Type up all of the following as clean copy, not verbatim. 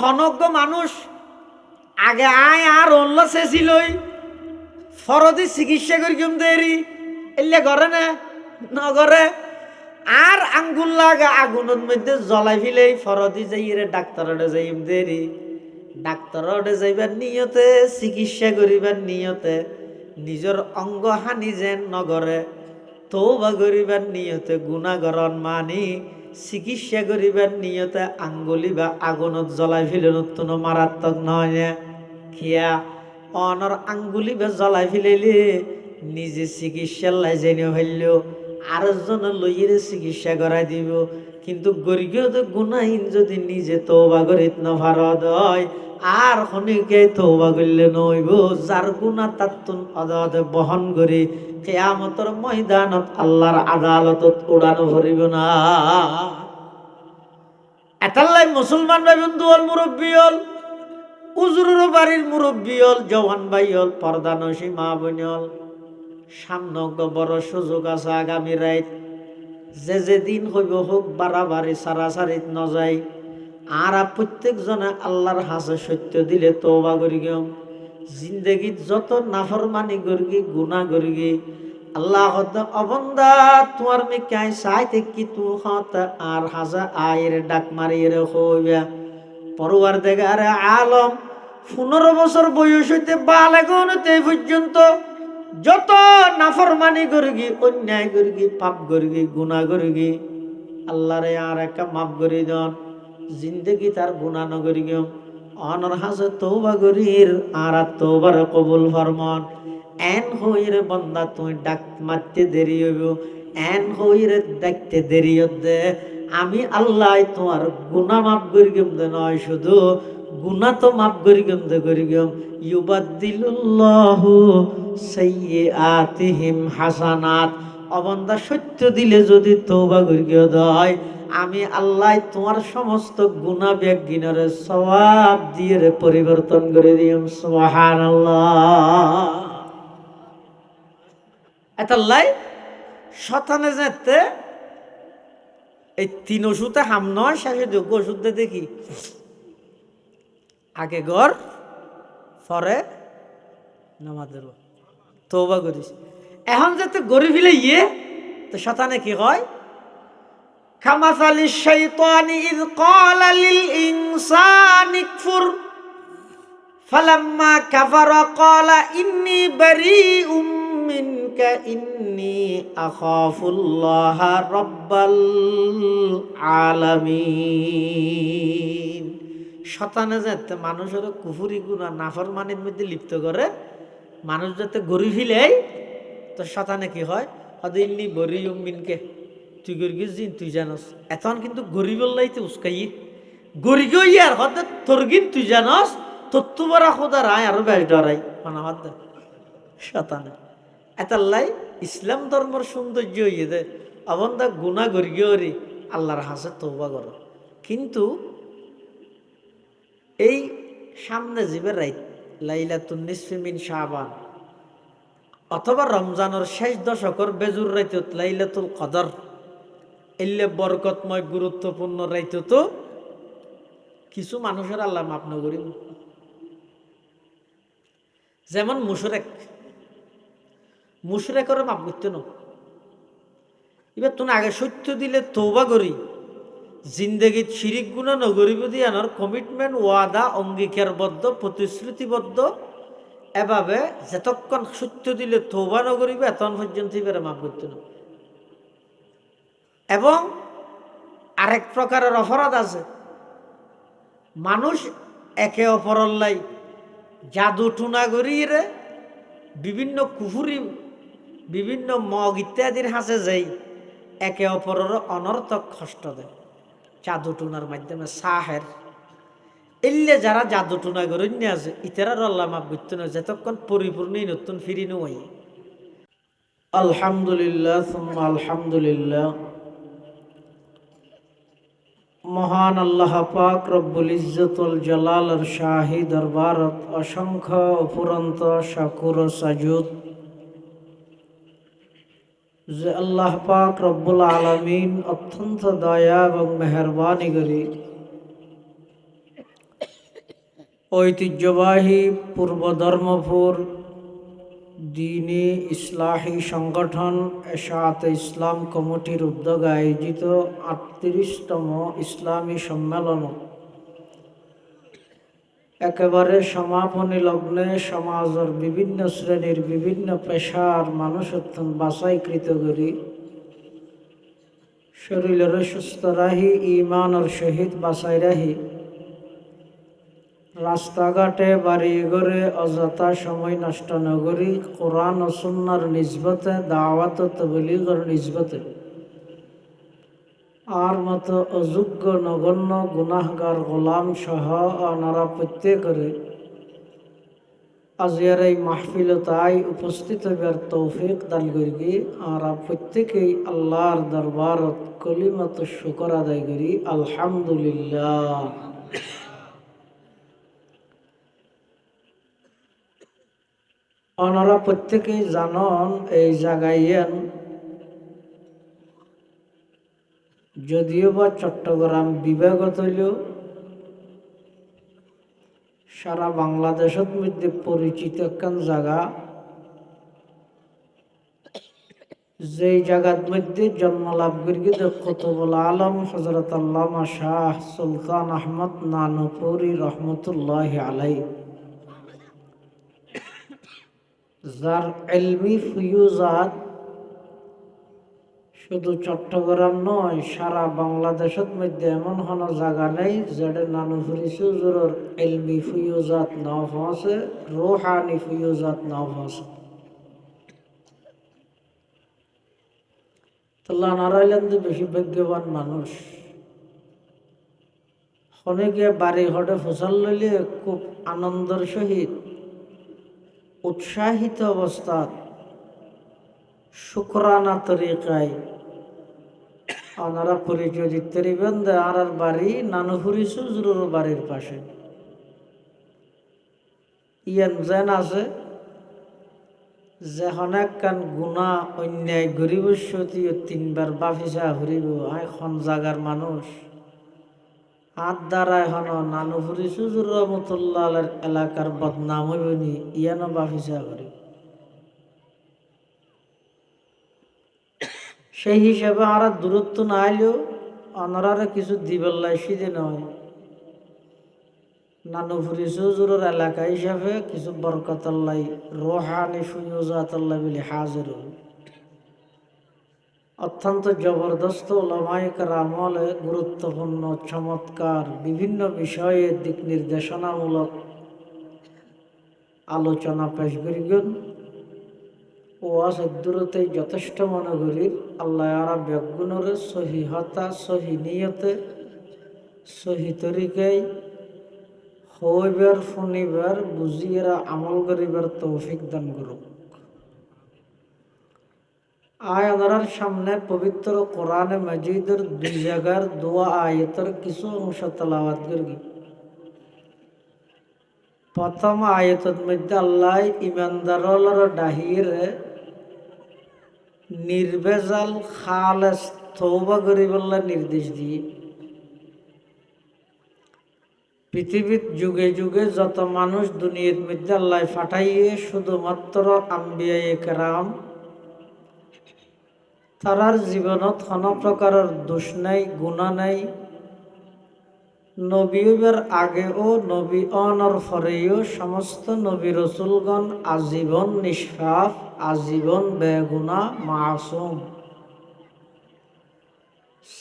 হনজ্ঞ মানুষ আগে আয় আর অন্য চেয়েছিলই ফরদি চিকিৎসা করি কেম দেরি এলে ঘরে না নগরে আর আঙ্গুল লাগা আগুনের মধ্যে জ্বলাই ফেলেই ফরদি যাই রে ডাক্তারে যাইম দেরি ডাক্তারে যাইবার নিয়তে চিকিৎসা করিবার নিয়তে নিজের অঙ্গ হানি যেন নগরে তওবা করিবার নিয়তে গুনাহগরণ মানি চিকিৎসা করিবার নিয়তে আঙ্গুলি বা আগুনত জ্বলাই ফেলেন কোনো মারাত্মক নয় না খিয়া অনর আঙ্গুলি বা জ্বলাই ফেলেলে নিজে চিকিৎসার লাই জেনে ফেললেও আরেকজন লইয়ের চিকিৎসা করাই দিব কিন্তু গরিবেও তো গুনাহীন যদি নিজে তওবা করিত নভারদ হয় আর খনিকে তওবা করলে নইব যার গুনাহ তাতুন অদাতে বহন করে কিয়ামতের ময়দানত আল্লাহর আদালতত উড়ানো ভরিব না। এতাল্লাই মুসলমান ভাই বন্ধু হল মুরব্বী হল উজুরের বাড়ির মুরব্বী হল জওয়ান ভাই হল পর্দানসী মা বোন হল সামনে বড় সুযোগ আছে আগামী রাত যে যেদিন হইব হোক বাড়াবাড়ি সারাসারিত নযায় আর প্রত্যেকজনে আল্লাহর হাসে সত্য দিলে তওবা করি গেম জিন্দগিত যত নাফরমানি করগি গুনাহ করগি আল্লাহ অবন্দা তোমার মে কাই সাইতে কি তু হত আর হাজা আয়ের ডাক মারিয়ে হইবা পরওয়ারদিগারে আলম 15 বছর বয়স হইতে বালেগনতে পর্যন্ত যত নাফরমানি করগি অন্যায় করগি পাপ করগি গুনাহ করগি আল্লাহরে আর একটা মাফ করে দেন জিন্দগি তার গুনাহ নগরি গেম অনর হাসে তওবা করির আর তওবার কবুল ফরমান এন হইরে বন্দা তুই ডাক মারতে দেরি হইব এন হইরে ডাকতে দেরি হতে আমি আল্লাহ তোমার গুনাহ মাফ করি গেম দে নয় শুধু গুনাহ তো মাফ করি গেম দে করি গেম ইউবাদদিলুল্লাহু সাইয়্যাতিহিম হাসানাত অবন্দা সত্য দিলে যদি তওবা করি গিয়ে দেয় আমি আল্লাহ তোমার সমস্ত গুনাহ বেগিনরে সওয়াব দিয়ে পরিবর্তন করে দিম সুবহানাল্লাহ। এতাল্লাই শতানে যেতে এই 3 ওষুধে হাম নয় শেষে যোগ্য ওষুধ দেখি আগে ঘর পরে নামাজের তওবা করিস এখন যাতে গরিব ফেলে ইয়ে তো শতানে কি হয় কামাসালি শাইতানি ইয ক্বালা লিল ইনসানি কফুর ফালাম্মা কাফারা ক্বালা ইন্নী বারীউম মিনকা ইন্নী আখাফুল্লাহা রাব্বাল আলামিন। শতানে যাতে মানুষের কুফরি গুনাহ নাফরমানির মধ্যে লিপ্ত করে মানুষ যাতে গরিব ফেলে তো শতানে কি হয় ইন্নী বারীউম মিনকা তুই গরিব জিন তুই জানস এখন কিন্তু গরিবের লাইতে উস্কাই গরিব ইয়ার হতে তোর গিন তুই জানস তোর তোমার খোদা রায় আরো বেশ ডরাই মানে হত শতানে এতাল্লাই ইসলাম ধর্মের সৌন্দর্য হইয়ে দে অবন্দা গুনাহ গরিগরি আল্লাহর হাসে তওবা করো কিন্তু এই সামনে জিবের রাইত লাইলাতুন নিসফি মিন শাবান অথবা রমজানের শেষ দশকের বেজুর রাইত লাইলাতুল কদর এলে বরকতময় গুরুত্বপূর্ণ রাইত তো কিছু মানুষের আল্লাহ মাফ না করিব যেমন মুশরেকের মাফ করতে ন এবার তুমি আগে সত্য দিলে তওবা করি জিন্দগিত শিরিক গুনাহ নগরিব দিয়ানোর কমিটমেন্ট ওয়াদা অঙ্গীকারবদ্ধ প্রতিশ্রুতিবদ্ধ এভাবে যতক্ষণ সত্য দিলে তওবা নগরিব এতক্ষণ পর্যন্ত এবারে মাফ করতে না। এবং আরেক প্রকারের অপরাধ আছে মানুষ একে অপরের লাই জাদু টুনা করিয়ে বিভিন্ন কুফুরি বিভিন্ন মগ ইত্যাদির হাসে যাই একে অপরের অনর্থক কষ্ট দেয় জাদু টুনার মাধ্যমে সাহের এলে যারা জাদু টুনা করে নিয়ে আছে ইতারার আল্লাহ মাফ করতে না যতক্ষণ পরিপূর্ণই নতুন ফিরি নয়। আলহামদুলিল্লাহ সুম্মা আলহামদুলিল্লাহ মহান আল্লাহ পাক রব্বুল ইজ্জতুল জালালের শাহী দরবারত অসংখ্য অপুরন্ত শাকুর ও সাজুদ যে আল্লাহ পাক রব্বুল আলামিন অত্যন্ত দয়া এবং মেহরবানি করে ঐতিহ্যবাহী পূর্ব ধর্মপুর দ্বীনি ইসলাহী সংগঠন এশাআতে ইসলাম কমিটির উদ্যোগে আয়োজিত ৩৮তম ইসলামী সম্মেলন একেবারে সমাপনী লগ্নে সমাজের বিভিন্ন শ্রেণীর বিভিন্ন পেশার মানুষ অত্যন্ত বাছাইকৃত করি শরীরের সুস্থ রাহি ইমানের সহিত বাছাই রাহি রাস্তাঘাটে বাড়ি ঘরে অযথা সময় নষ্ট নগরী কোরআন ও সুন্নাহর নিসবতে দাওয়াত ও তাবলীগের নিসবতে আর মতো অযোগ্য নগণ্য গুনাহগার গোলাম সহ ওনারা প্রত্যেকের আজিয়ার এই মাহফিল তাই উপস্থিত হইবার তৌফিক দান করি। আর প্রত্যেকেই আল্লাহর দরবারত কলিমত শুকর আদায় করি আলহামদুলিল্লাহ। ওনারা প্রত্যেকেই জানন এই জায়গায় যদিও বা চট্টগ্রাম বিভাগত হইলেও সারা বাংলাদেশের মধ্যে পরিচিত একখান জায়গা, যেই জায়গার মধ্যে জন্ম লাভ করি কুতুবুল আলম হযরত আল্লামা শাহ সুলতান আহমদ নানুপুরি রহমতুল্লাহ আলাইহি, যার ইলমি ফুয়ুজাত শুধু চট্টগ্রাম নয় সারা বাংলাদেশের মধ্যে এমন কোনো জায়গা নেই যেটা নানুপুরি হুজুরের ইলমি ফুয়ুজাত নাও পৌঁছে, রুহানি ফুয়ুজাত নাও পৌঁছে। আল্লাহ নারায়ণ বেশি ভাগ্যবান মানুষ। অনেকে বাড়ি ঘরে ফসল লইলে খুব আনন্দের সহিত উৎসাহিত অবস্থাত শুকরানা তরিকায় ওনারা পরিচয় দিতে পারিবেন যে আর বাড়ি নানুপুরি হুজুরের বাড়ির পাশে ইয়ান যেন আছে যে অনেক কান গুণা অন্যায় গরিব সতী 3বার বাফিসা হরিব এখন জাগার মানুষ হাত দ্বারা এখন নানুপুরি হুজুর রহমতুল্লাহ এলাকার বদনাম হইবনি ইয়ানো বাফিসা করি। সেই হিসাবে আর দূরত্ব না আইলেও অনারা কিছু দিবেল্লাই সিদে নয়, নানুপুরি হুজুরের এলাকা হিসাবে কিছু বরকতাল্লাই রোহানি ফুয়ুজাতাল্লাহ বলে হাজির হল। অত্যন্ত জবরদস্ত উলামায়ে কেরাম গুরুত্বপূর্ণ চমৎকার বিভিন্ন বিষয়ে দিক নির্দেশনামূলক আলোচনা পেশ করিবেন। ওয়াজ দূরতেই যথেষ্ট মনে করি আল্লাহ আরা ব্যাগুণের সহিহতা সহি নিয়তে সহি তরিকায় হইবার শুনিবার বুঝিয়েরা আমল করিবার তৌফিক দান করুক। আয়ার সামনে পবিত্র কোরআনে মাজিদের 2 জায়গার দোয়া আয়াতের কিছু অংশ তেলাওয়াত করি। প্রথম আয়াতের মধ্যে আল্লাহ ইমানদারর ডাহিরে নির্ভেজাল খালেস তওবা করিবার নির্দেশ দিয়ে পৃথিবীর যুগে যুগে যত মানুষ দুনিয়ার মধ্যে আল্লাহ পাঠাইয়ে শুধুমাত্র আম্বিয়ায়ে কেরাম তারার জীবনত কোনো প্রকারের দোষ নাই গুণা নাই। নবীর আগেও নবী অনর পরেও সমস্ত নবী রসুলগণ আজীবন নিষ্পাপ আজীবন বেগুনা মাসুম।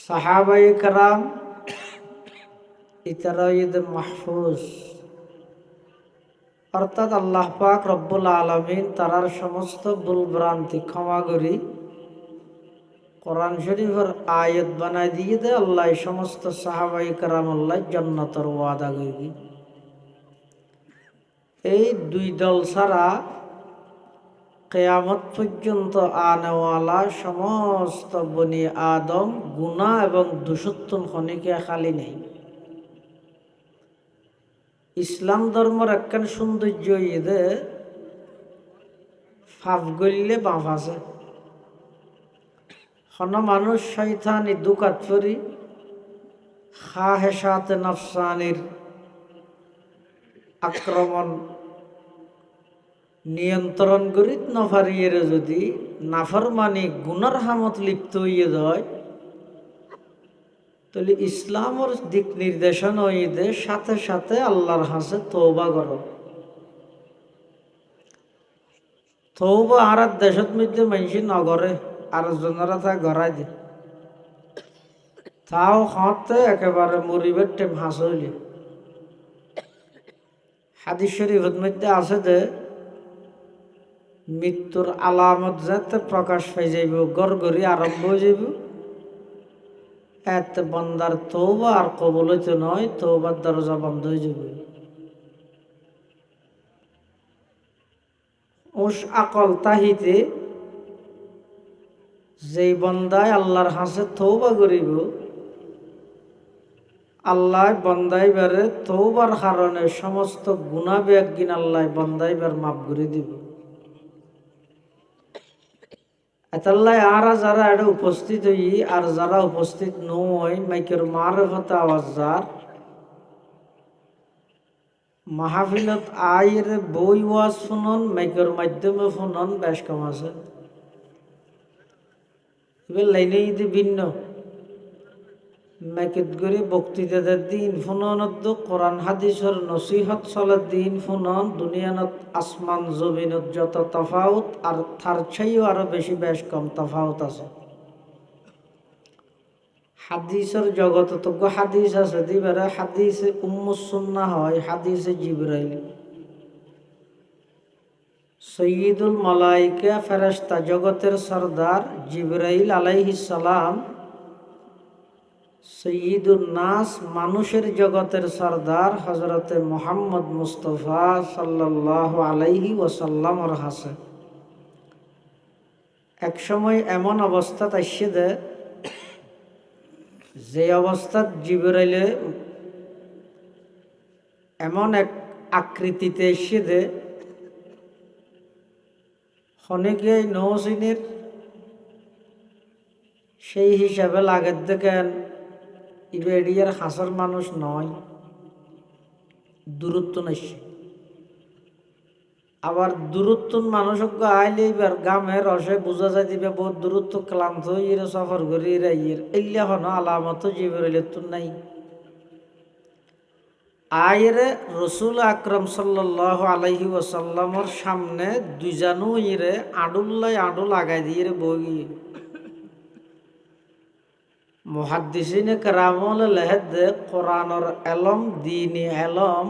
সাহাবায়ে কেরাম ইতারা ঈদে মাহফুজ, অর্থাৎ আল্লাহ পাক রব্বুল আলামিন তারার সমস্ত ভুল ভ্রান্তি ক্ষমা করি কোরআন শরীফের আয়াত বানাই দিয়ে দে আল্লাহ সমস্ত সাহাবায়ে কেরাম আল্লাহ জান্নাতের ওয়াদা করি। এই 2 দল ছাড়া কিয়ামত পর্যন্ত আনেওয়ালা সমস্ত বনি আদম গুনাহ এবং দুষত্বন খনিকে খালি নেই। ইসলাম ধর্মের একখান সৌন্দর্য ঈদে ফাফ গললে বাঁফ আছে। কোনো মানুষ শয়তানি দুকাত করি খাহেসাতে নফসানির আক্রমণ নিয়ন্ত্রণ করিত নফারিয়ে যদি নাফরমানি গুনার হামত লিপ্ত হইয়ে যায়, তাহলে ইসলামের দিক নির্দেশন হইতে সাথে সাথে আল্লাহর হাসে তওবা করো। তওবা আর দেশত মধ্যে মানুষ নগরে, আর জনেরা তা গড়াই দে, তাও খাওয়াতে একেবারে মরিবের টেম হাসইলি। হাদিস শরীফের মধ্যে আছে যে মৃত্যুর আলামত যাতে প্রকাশ পাই যাইব, গড়গড়ি আরম্ভ হয়ে যাইব, এতে বন্দার তওবা আর কবুল হইতে নয়, তওবার দরজা বন্ধ হয়ে যাবে। ওস আকল তাহিতে যেই বন্দায় আল্লাহর হাসে তওবা করিব, আল্লাহ বন্দাইবারে তওবার কারণে সমস্ত গুনাহ বেগিন আল্লাহ বন্দাইবার মাফ করে দিব। এতাল্লাই আর যারা এটা উপস্থিত হই আর যারা উপস্থিত নয়, মাইকের মারফতে আওয়াজ যার মাহফিলত আয়ের বই ওয়াজ শুনন, মাইকের মাধ্যমে শুনন, বেশ কম আছে। এবার লাইনে ঈদে ভিন্ন মাইকেত করে বক্তৃতা দিন শুননত, কোরআন হাদিসের নসিহত চলার দিন শুনন। দুনিয়ানত আসমান জমিনত যত তফাউত আর তার চাইও আরো বেশি বেশ কম তফাউত আছে। হাদিসের জগত তো হাদিস আছে দিবারে, হাদিসে উম্মুস সুন্নাহ হয়, হাদিসে জিবরাইল। সৈয়দুল মালাইকা ফেরেশতা জগতের সরদার জিবরাইল আলাইহিস সালাম, সৈয়দুন নাস মানুষের জগতের সরদার হযরতে মুহাম্মদ মুস্তাফা সাল্লাল্লাহু আলাইহি ওয়াসাল্লামর হাসে এক সময় এমন অবস্থা আসছে যে অবস্থাত জিবরাইলে এমন এক আকৃতিতে এসে দে অনেকে নৌসিনের সেই হিসাবে লাগের দেখেন ইবেডিয়ার হাসার মানুষ নয়, দূরত্ব নাইছে। আবার দূরত্ব মানুষকে আইলে এবার গ্রামের রসে বোঝা যায় দিবে বহুত দূরত্ব ক্লান্ত ইয়ে সফর করি ইয়ের এলিয়া হন আলামত জিবরাইলের তো নাই। আয়েরে রসুল আকরম সাল্লাল্লাহু আলাইহি ওয়াসাল্লামর সামনে দুইজানু ইরে আডুল্লাই আডু লাগাই দিয়ে বই। মুহাদ্দিসিনে কেরামল লেহেদ কোরআনর এলম দ্বীনি এলম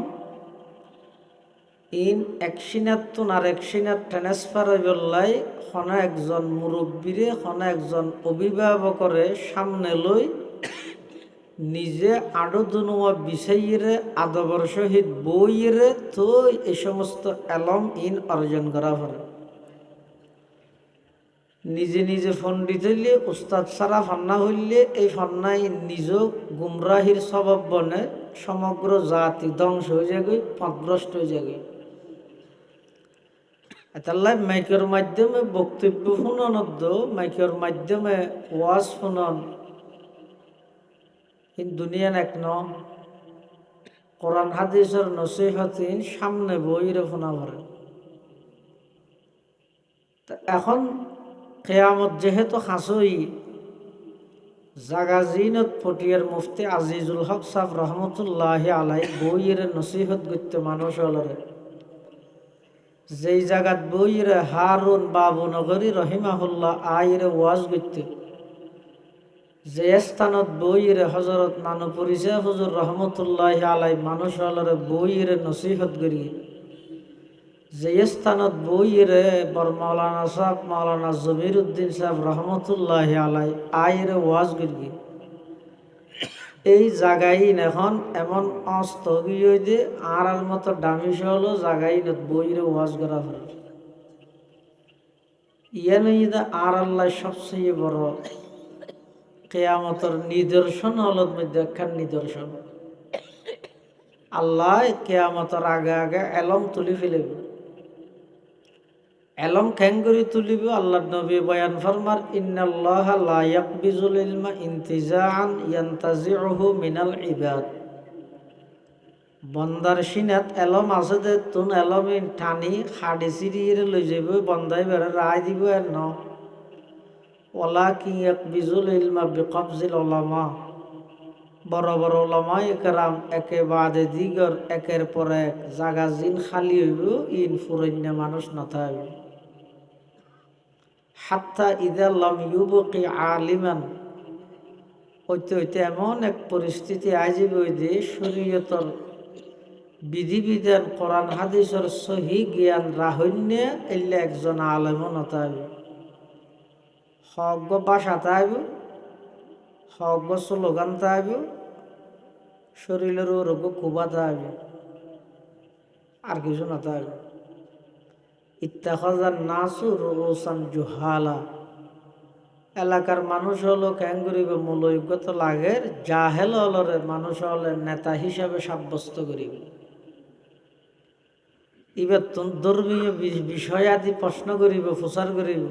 ইন একশিনাতুন আর একশিনাত ট্রান্সফার হইবল্লাই হনে একজন মুরব্বীরে হনে একজন অভিভাবকরে সামনে লই নিজে আডো দুনুয়া বিছাইরে আদবর সহিত বইরে তো এই সমস্ত এলম ইন অর্জন করা পারে। নিজে নিজে পণ্ডিত হইলে উস্তাদ সারা ফান্না হইলে এই ফান্নাই নিজ গুমরাহির স্বভাব বনে সমগ্র জাতি ধ্বংস হয়ে যাবে, পথভ্রষ্ট হয়ে যাবে। এতাল্লাই মাইকের মাধ্যমে বক্তব্য শুনন, মাইকের মাধ্যমে ওয়াজ শুনন, কিন্তু দুনিয়ান এক ন কোরআন হাদিসের নসিহতিন সামনে বইরে শোনা পড়ে। এখন কেয়ামত যেহেতু হাসই জাগা জিনত পটিয়ার মুফতি আজিজুল হক সাহ রহমতুল্লাহ আলাই বইয়ের নসিহত করতে মানুষ হলরে যেই জায়গাত বইয়ের হারুন বাবু নগরী রহিমাহুল্লাহ আইরে ওয়াজ করতে, যে স্থানত বইয়ের হজরত নানু পরিচয় হুজুর রহমতুল্লাহ আলাই মানুষ হলরে বইয়ের নসিহত করি, যে স্থানত বইরে বর মৌলানা সাহেব মৌলানা জমির উদ্দিন সাহেব রহমতুল্লাহ আলাই আইরে ওয়াজ করি, এই জায়গায় এখন এমন অস্তগীয় যে আর মতো দামি হলো জায়গায় বইরে ওয়াজ করা হয়। ইয়ান আর আল্লাহ সবচেয়ে বড় কেয়ামতের নিদর্শন হলত মধ্যে একখান নিদর্শন। আল্লাহ কেয়ামতের আগে আগে এলম তুলি ফেলিব। এলম খেঙ্গুরি তুলিব। আল্লাহ নবী বয়ান ফরমার ইন্নাল্লাহ লা ইয়াকবিজুল ইলমা ইনতিজাআন ইয়ানতাজিউহু মিনাল ইবাদ। বন্দার সিনাত এলম আছে দে তুন এলমিন টানি খাড়ি চিরিয়ে লই যাব বন্দাই বেড়ে রায় দিব আর ন ওলা কি এক বিজুল ইলমা বিকবজিল ওলামা বড় বড় ওলামাই একরাম একে বাদে দিগর একের পর এক জাগা জিন খালি হইব ইন ফুরন্য মানুষ নথাইব হাত্তা ইদাল্লাম ইউবকি আলিমান হইতে হইতে এমন এক পরিস্থিতি আইজিব যে শরীয়তর বিধিবিধান কোরআন হাদিসের সহি জ্ঞান রাহন্য এলে একজন আলেমও নথাইব হক বাসা তাইব হক স্লোগান তাইব শরীরের রোগ কুবা তাইব আর কিছু না তাইব ইত্তাখাযান নাসু রুউসান জুহালা এলাকার মানুষ হলো ক্যাঙ্গুরিবে মূল যোগ্যতা লাগের জাহেল হলরে মানুষ হলে নেতা হিসাবে সাব্যস্ত করিব এবার ধর্মীয় বিষয় আদি প্রশ্ন করিব প্রচার করিব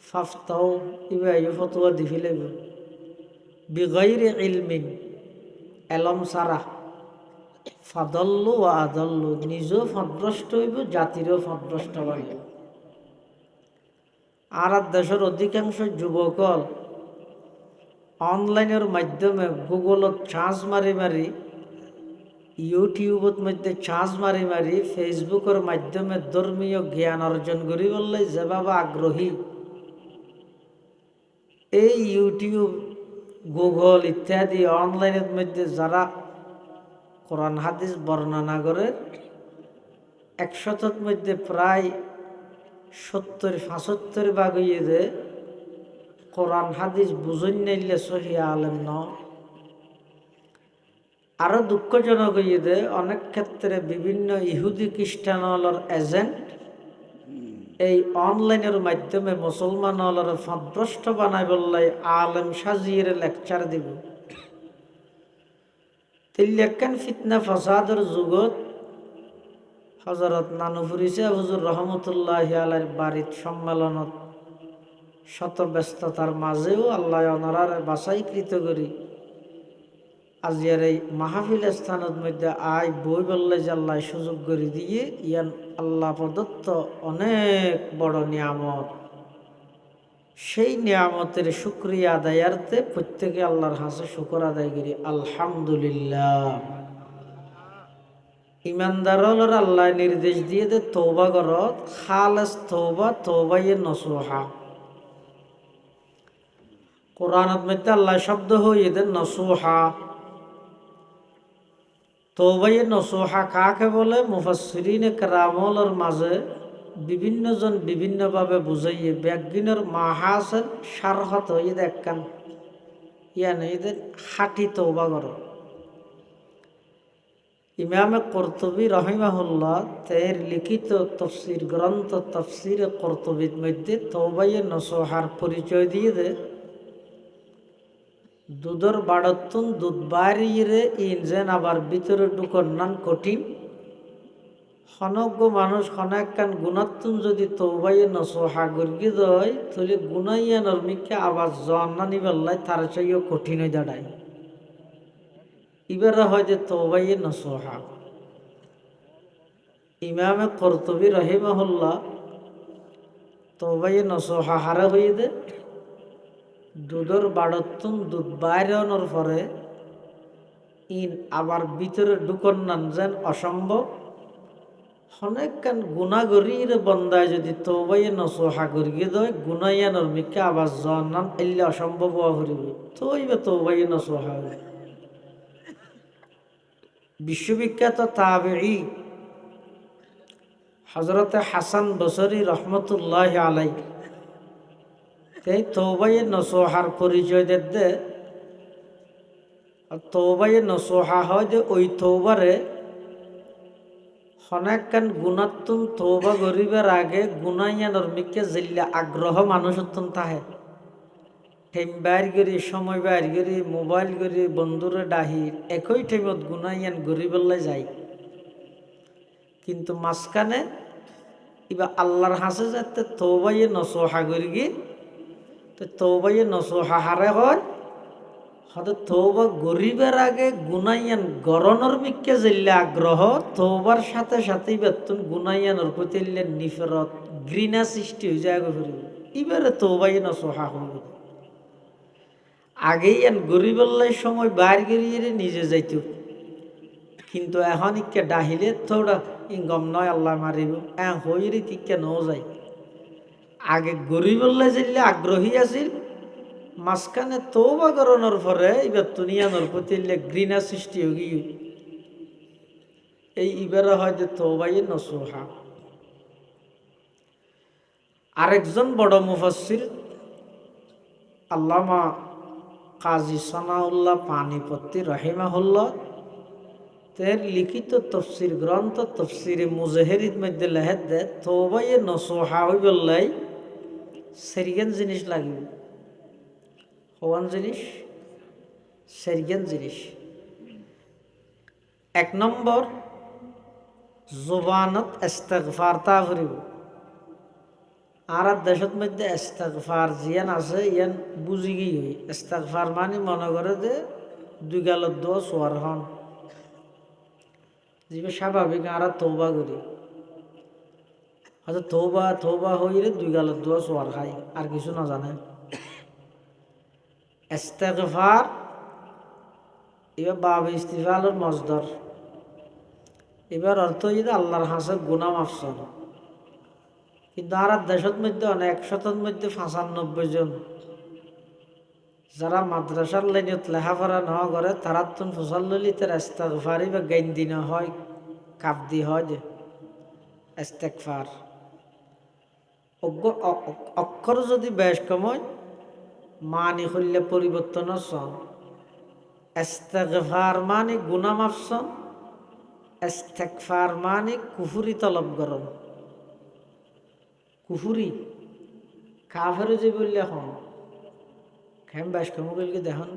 ফাফতাও এবার ফতোয়া দি ফেলিব বিগাইরি ইলমিন এলম সারা ফাদল্লু ও আদল্লু নিজেও ফদভ্রষ্ট হইব জাতিরও ফদভ্রষ্ট হইব আর দেশের অধিকাংশ যুবকল অনলাইনের মাধ্যমে গুগলত চার্জ মারি মারি ইউটিউবত মধ্যে চার্জ মারি মারি ফেসবুকের মাধ্যমে ধর্মীয় জ্ঞান অর্জন করি বললে যেভাবে আগ্রহী এই ইউটিউব গুগল ইত্যাদি অনলাইনের মধ্যে যারা কোরআন হাদিস বর্ণনা করে 100 মধ্যে প্রায় 70-75 ভাগ হইয়ে যে কোরআন হাদিস বুঝুন নাইলে সহি আলেম ন আরো দুঃখজনক হইয়ে যে অনেক ক্ষেত্রে বিভিন্ন ইহুদি খ্রিস্টানলর এজেন্ট এই অনলাইনের মাধ্যমে মুসলমান হলর ফদভ্রষ্ট বানাই বললাই আলেম সাজিয়ে লেকচার দিব তিল্লেকান ফিতনা ফসাদের যুগত হজরত নানুপুরি সাহেব হুজুর রহমতুল্লাহ আলাইহির বাড়ির সম্মেলনত শত ব্যস্ততার মাঝেও আল্লাহ অনারার বাছাইকৃত করি আজিয়ার এই মাহফিল স্থানের মধ্যে আয় বই বললে যে আল্লাহ সুযোগ করে দিয়ে ইয়ান আল্লাহ প্রদত্ত অনেক বড় নিয়ামত সেই নিয়ামতের শুকরিয়া আদায়ার্থে প্রত্যেকে আল্লাহর হাসে শুকর আদায় করি আলহামদুলিল্লাহ ইমানদার হলর আল্লাহ নির্দেশ দিয়ে দে তৌবা করত খালেস তৌবা তৌবাইয়ে নসুহা কোরআনত মধ্যে আল্লাহ শব্দ হয়ে দে নসুহা তৌবাইয়ে নসুহা কাকে বলে মুফাসসিরিনে কেরামলের মাঝে বিভিন্ন জন বিভিন্নভাবে বুঝাইয়ে ব্যাগিনের মাহাসের সারহত হয়ে দেখান ইয়ানে এদের হাঁটি তৌবা কর ইমামে কর্তুবী রহিমাহুল্লাহ তের লিখিত তফসির গ্রন্থ তফসির কর্তুবীর মধ্যে তৌবাইয়ে নসুহার পরিচয় দিয়ে দে দুধর বাড়তুন দুধ বাড়িয়ে ইনজেন আবার ভিতরে ঢুকন নান কঠিন হনজ্ঞ মানুষ হনাকান গুণাত্তুন যদি তৌবাইয়ে নসুহা গর্গি দয় তাহলে গুনাইয়া নর্মিককে আবার জন্নানি বেল্লায় তার চাইও কঠিন হয়ে দাঁড়ায় এবারে হয় যে তৌবাইয়ে নসুহা ইমামে কর্তুবী রহিমাহুল্লাহ তৌবাইয়ে নসুহা হারা হয়ে দে দুধর বাড়তুন দুধ বাইরানোর পরে ইন আবার ভিতরে ঢুকন নান যেন অসম্ভব অনেকখান গুণাগরির বন্দায় যদি তৌবাইয়ে নসুহা গরিয়ে দেয় গুনাইয়া নর্মিককে আবার জন্নান এলে অসম্ভব হওয়া করিব তৈবে তৌবাইয়ে নসুহা হবে বিশ্ববিখ্যাত তাবেঈ হযরতে হাসান বসরি রহমতুল্লাহ আলাই এই তৌবাইয়ে নসুহার পরিচয় দে তৌবাইয়ে নসুহা হয় যে ওই তৌবারে অনেকখান গুণাত্তুন তৌবা গরিবের আগে গুনাইয়া নর্মিককে জিল্লা আগ্রহ মানুষত্তুন তাহে ঠেম বাইর গরি সময় বাইর গরি মোবাইল গরি বন্ধুরে ডাহির একই ঠেমত গুনাইয়ান গরিবেল্লাই যায় কিন্তু মাঝখানে এবার আল্লাহর হাসে যাতে তৌবাইয়ে নসুহা গরি গি তো তৌবাইয়ে নসুহা হারে হয় হয়তো তৌবা গরিবের আগে গুনাইয়ান গরণর মিক্কে জিল্লে আগ্রহ তৌবার সাথে সাথেই বেতন গুনাইয়ানোর প্রতি নিফরত ঘৃণা সৃষ্টি হয়ে যায় ফিরিব এবারে তৌবাই নসহা হইব আগেই এন গরিবের সময় বাইর গিয়ে নিজে যাইত কিন্তু এখন ইকে ডাহিলে থোড়া ইনকম নয় আল্লাহ মারিব হইরে তিকে ন যায় আগে গরিবের জিল্লে আগ্রহী আছিল মাঝখানে তৌবা করানোর পরে এবার দুনিয়ানোর প্রতি ঘৃণা সৃষ্টি হয়ে গিয়ে এই ইবারে হয় যে তৌবাই নসুহা। আরেকজন বড় মুফাসসির আল্লামা কাজী সানাউল্লাহ পানিপত্তি রহিমাহুল্লাহ তের লিখিত তফসির গ্রন্থ তফসিরে মুজাহিরির মধ্যে লেহেদ দে তৌবাই নসুহা হইবল্লাই সেরিগেন জিনিস লাগবে হওয়ান জিনিস সেরিগেন জিনিস। এক নম্বর জুবানত ইস্তিগফার তা করিব আর দেশের মধ্যে ইস্তিগফার জিয়ান আছে ইয়ান বুঝি গিয়ে হই ইস্তিগফার মানে মনে করে যে দুই গালত দোয়া সোয়ার হন যে স্বাভাবিক আর তৌবা করি হয়তো তৌবা তৌবা হইলে দুই গালত দোয়া সোয়ার খাই আর কিছু না জানে। ইস্তিগফার এবার বাব ইস্তিফালের মজদর এবার অর্থ হইতে আল্লাহর হাসে গুনাহ মাফসন কিন্তু আর দেশের মধ্যে অনেক শতের মধ্যে ৯৫ জন যারা মাদ্রাসার লাইনত লেখাপড়া ন করে তারা তুন ফসল্লি তার ইস্তিগফারি বা গাইন্দি না হয় কাবদি হয় যে ইস্তিগফার অক্ষর যদি বেশ কময় মানি হইলে পরিবর্তন সন ইস্তিগফার মানে গুনাহ মাফসন ইস্তিগফার মানে কুফরি তলব গরম কুফুরি কাফের যে বললে হন খেম বেশ কমকে দেখুন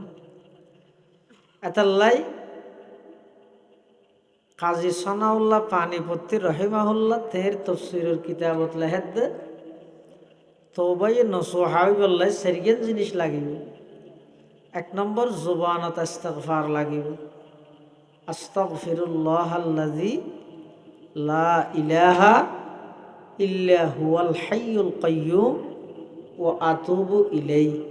এতাল্লাই কাজী সানাউল্লাহ পানিপত্তি রহিমাহুল্লাহ তের তফসিরের কিতাবত লেহেদ তৌবাই নসুহাই বললাই সেরিগেন জিনিস লাগিব। এক নম্বর জুবানত ইস্তিগফার লাগিব আস্তাগফিরুল্লাহাল্লাযী লা ইলাহা ইল্লা হুয়াল হাইয়ুল কাইয়্যুম ওয়া আতুবু ইলাইহি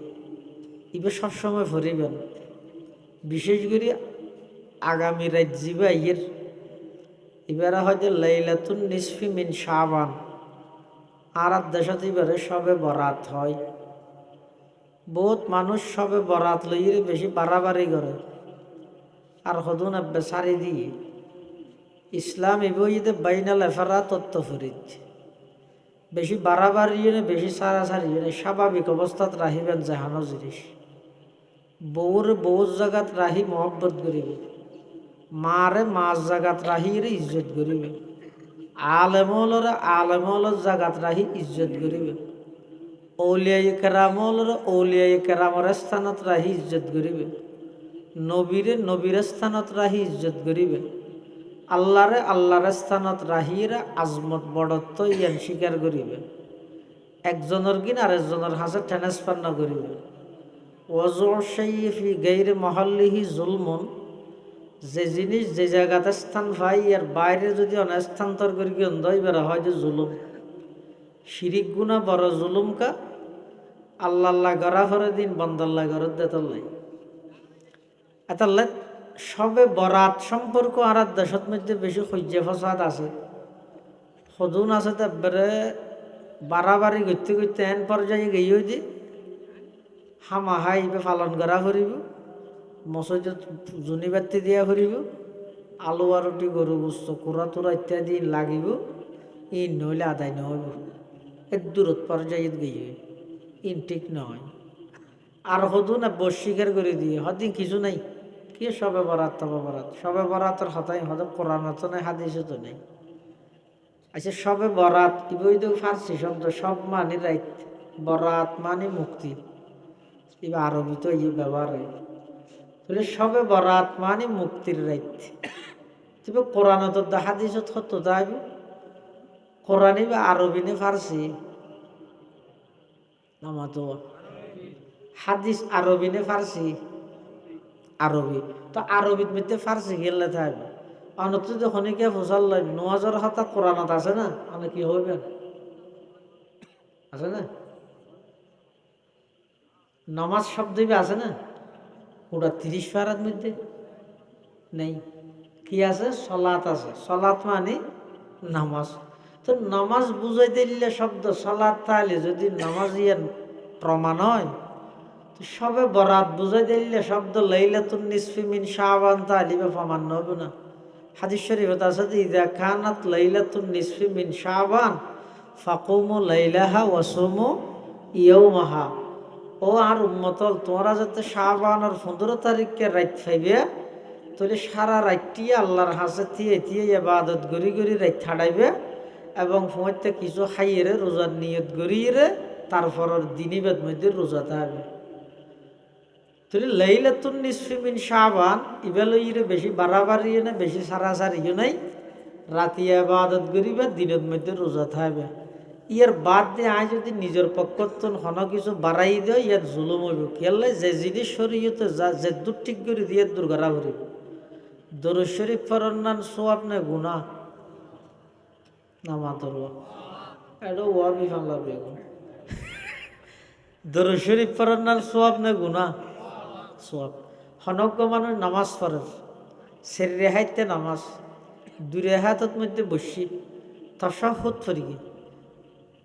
ইবে সবসময় পড়িবেন বিশেষ করে আগামী রাত জিবা ইয়ের এবারে হয়তো লাইলাতুন নিসফি মিন শাবান আর দেশত এবারে সবে বরাত হয় বহুত মানুষ সবে বরাত লইয়ে বেশি বাড়াবাড়ি করে আর হদুন আব্বে সারি দিয়ে ইসলাম এবইতে বাইনাল এফারা তত্ত্ব ফরিদ বেশি বাড়াবাড়ি বেশি সারাসারি স্বাভাবিক অবস্থাত রাহিবেন জাহানো জিনিস বউরে বউ জাগাত রাহি মহব্বত করিবে মারে মাছ জাগাত রাহি ইজ্জত করিবে আলেমলরে আলেমলর জাগাত রাহি ইজ্জত করিবে ঔলিয়াই কেরামলরে ঔলিয়াই কেরামর স্থানত রাহি ইজ্জত করিবে নবীরে নবীর স্থানত রাহি ইজ্জত করিবে আল্লাহরে আল্লাহর স্থানত রাহিরা আজমত বড়ত্ব ইয়ান স্বীকার করিবে একজনের কিন আরেকজনের হাসে ট্রান্সফার না করিবে ওয়াজুশাইফি গায়রে মহল্লিহি জুলমুন যে জিনিস যে জায়গাতে স্থান পাই আর বাইরে যদি অনাস্থান্তর করি গন্ধই বেড়া হয় যে জুলুম শিরিক গুনাহ বড় জুলুম কা আল্লাহ গড়া ফরে দিন বন্দাল্লাহ গড়ত দেতল্লাই এতাল্লাই সবে বরাত সম্পর্ক আর দেশের মধ্যে বেশি সহ্য ফসাদ আছে সদুন আছে তারপরে বাড়াবাড়ি করতে করতে এন পর্যায়ে গিয়েও যে হামাহাই পালন করা করিব মসজিদত জুনি বাতি দিয়া করিব আলু আরটি গরু গোস্ত কুড়া তুরা ইত্যাদি লাগিব ইন নইলে আদায় নহব এক দূরত পর্যায়ে গিয়ে ইন ঠিক নয় আর সদুন স্বীকার করে দিয়ে হদিন কিছু নাই কি সবে বরাত তবে বরাত সবে বরাতর হতাই হদ কোরআনত নেই হাদিসও তো নেই আচ্ছা সবে বরাত ইবই তো ফার্সি শব্দ সব মানে রাইত বরাত মানে মুক্তি এবার আরবি তো এই ব্যবহার হয় তাহলে সবে বরাত মানে মুক্তির রাইত তবে কোরআনত হাদিসত হতো তাইব কোরআনই বা আরবি নে ফার্সি নামাতো হাদিস আরবি নে ফার্সি আরবি। তো আরবির মধ্যে ফার্সি গেলে থাকবে অনত যখন কে ফসল নজর হাতা কোরআনত আছে না মানে কি হইবে আছে না নমাজ শব্দ আছে না ওটা 30 পারার মধ্যে নেই কি আছে সলাত আছে সলাত মানে নামাজ তো নামাজ বুঝাই দিলে শব্দ সলাত তাহলে যদি নামাজ ইয়ার প্রমাণ হয় তো সবে বরাত বুঝাই দিলে শব্দ লাইলাতুন নিসফি মিন শাবান তাহলে প্রমাণ হবে না হাদিস শরীফে আছে যে ইযা কানাত লাইলাতুন নিসফি মিন শাবান ফাকুমু লাইলাহা ওয়া সুমু ইয়াওমাহা ও আর উম্মতল তোমরা যাতে শাবানের 15 তারিখকে রাত পাইবে তাহলে সারা রাতটি আল্লাহর হাসে থিয়ে থিয়ে ইবাদত গড়ি গড়ি রাত ছাড়াইবে এবং ফোঁতে কিছু খাইয়ে রোজার নিয়ত গড়িয়ে তারপর দিনিবাদ মধ্যে রোজা থাকবে তাহলে লাইলাতুন নিসফি মিন শাবান ইবেলইরে বেশি বাড়াবাড়ি না বেশি সারাসারিও নাই রাতি ইবাদত গড়িবে দিনের মধ্যে রোজা থাকবে ইয়ার বাদ দিয়ে আয় যদি নিজের পক্ষতন হন কিছু বাড়াই দেয় ইয়ার জুলুম হইব কেলে যে জিনিস শরীয়তে যা যে দূর ঠিক করে দিয়ে দূর গড়া ভরিব দরুদ শরীফ পড়ার সোয়াব না গুনাহ না মাতর এটা ওয়াবি বাংলা বেগুন দরুদ শরীফ পড়ার সোয়াব না গুনাহ সোয়াব হনজ্ঞ মানুষ নামাজ পড়ে সের রেহাইতে নামাজ দুই রেহাতত মধ্যে বসি তাশাহুদ পড়ি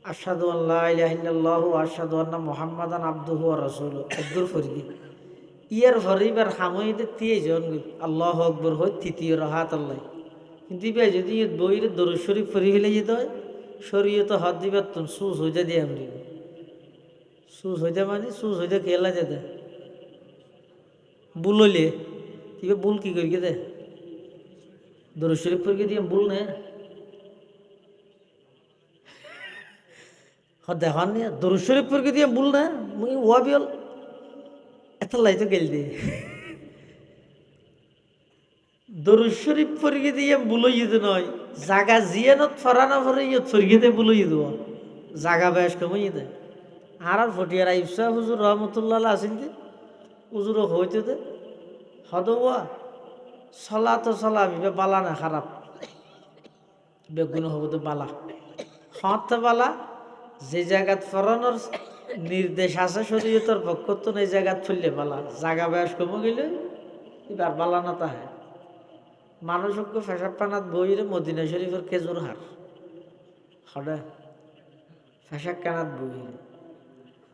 আশহাদু আল্লা ইলাহা ইল্লাল্লাহু ওয়া আশহাদু আন্না মুহাম্মাদান আবদুহু ওয়া রাসূলুহু এদুর ফরিদি ইয়ার ভরিবার হামইতে তিয়ে জন আল্লাহু আকবার হয় তৃতীয় রাহাত আল্লাহ কিন্তু ইবে যদি বইরে দরুদ শরীফ পড়ি ফেলে যেত হয় শরীয়ত হাত দিবার তুন সুজ হইতে দিয়ে আমরি সুজ হইতে মানে সুজ হইতে খেলা যেতে বুললে ইবে বুল কি করি দে দরুদ শরীফ পড়ি দিয়ে বুল না দেখান নিয়ে দরুদ শরীফ পড়ি দিয়ে বুল না মুই ওয়াবিল এত লাইতো গেল দিয়ে দরুদ শরীফ পড়ি দিয়ে বুলই যেতে নয় জাগা জিয়ানত ফরানা ফরে ইয়ে ফরগিতে বুলই দেব জাগা বেশ কমই দে আর ফটিয়ার আইফসা হুজুর রহমতুল্লাহ আসেন যে হুজুর হইতে দে হদওয়া চলা তো চলা বিবে বালা না খারাপ বেগুন হব তো বালা হত বালা যে জায়গাত ফরানোর নির্দেশ আছে শরীয়তের পক্ষ তো এই জায়গাত ফুললে বালা জাগা বয়স কমে গেলে এবার বালা না তাহে মানুষকে ফেসাব পানাত বইরে মদিনা শরীফের খেজুর হার হরে ফেসাক কানাত বইরে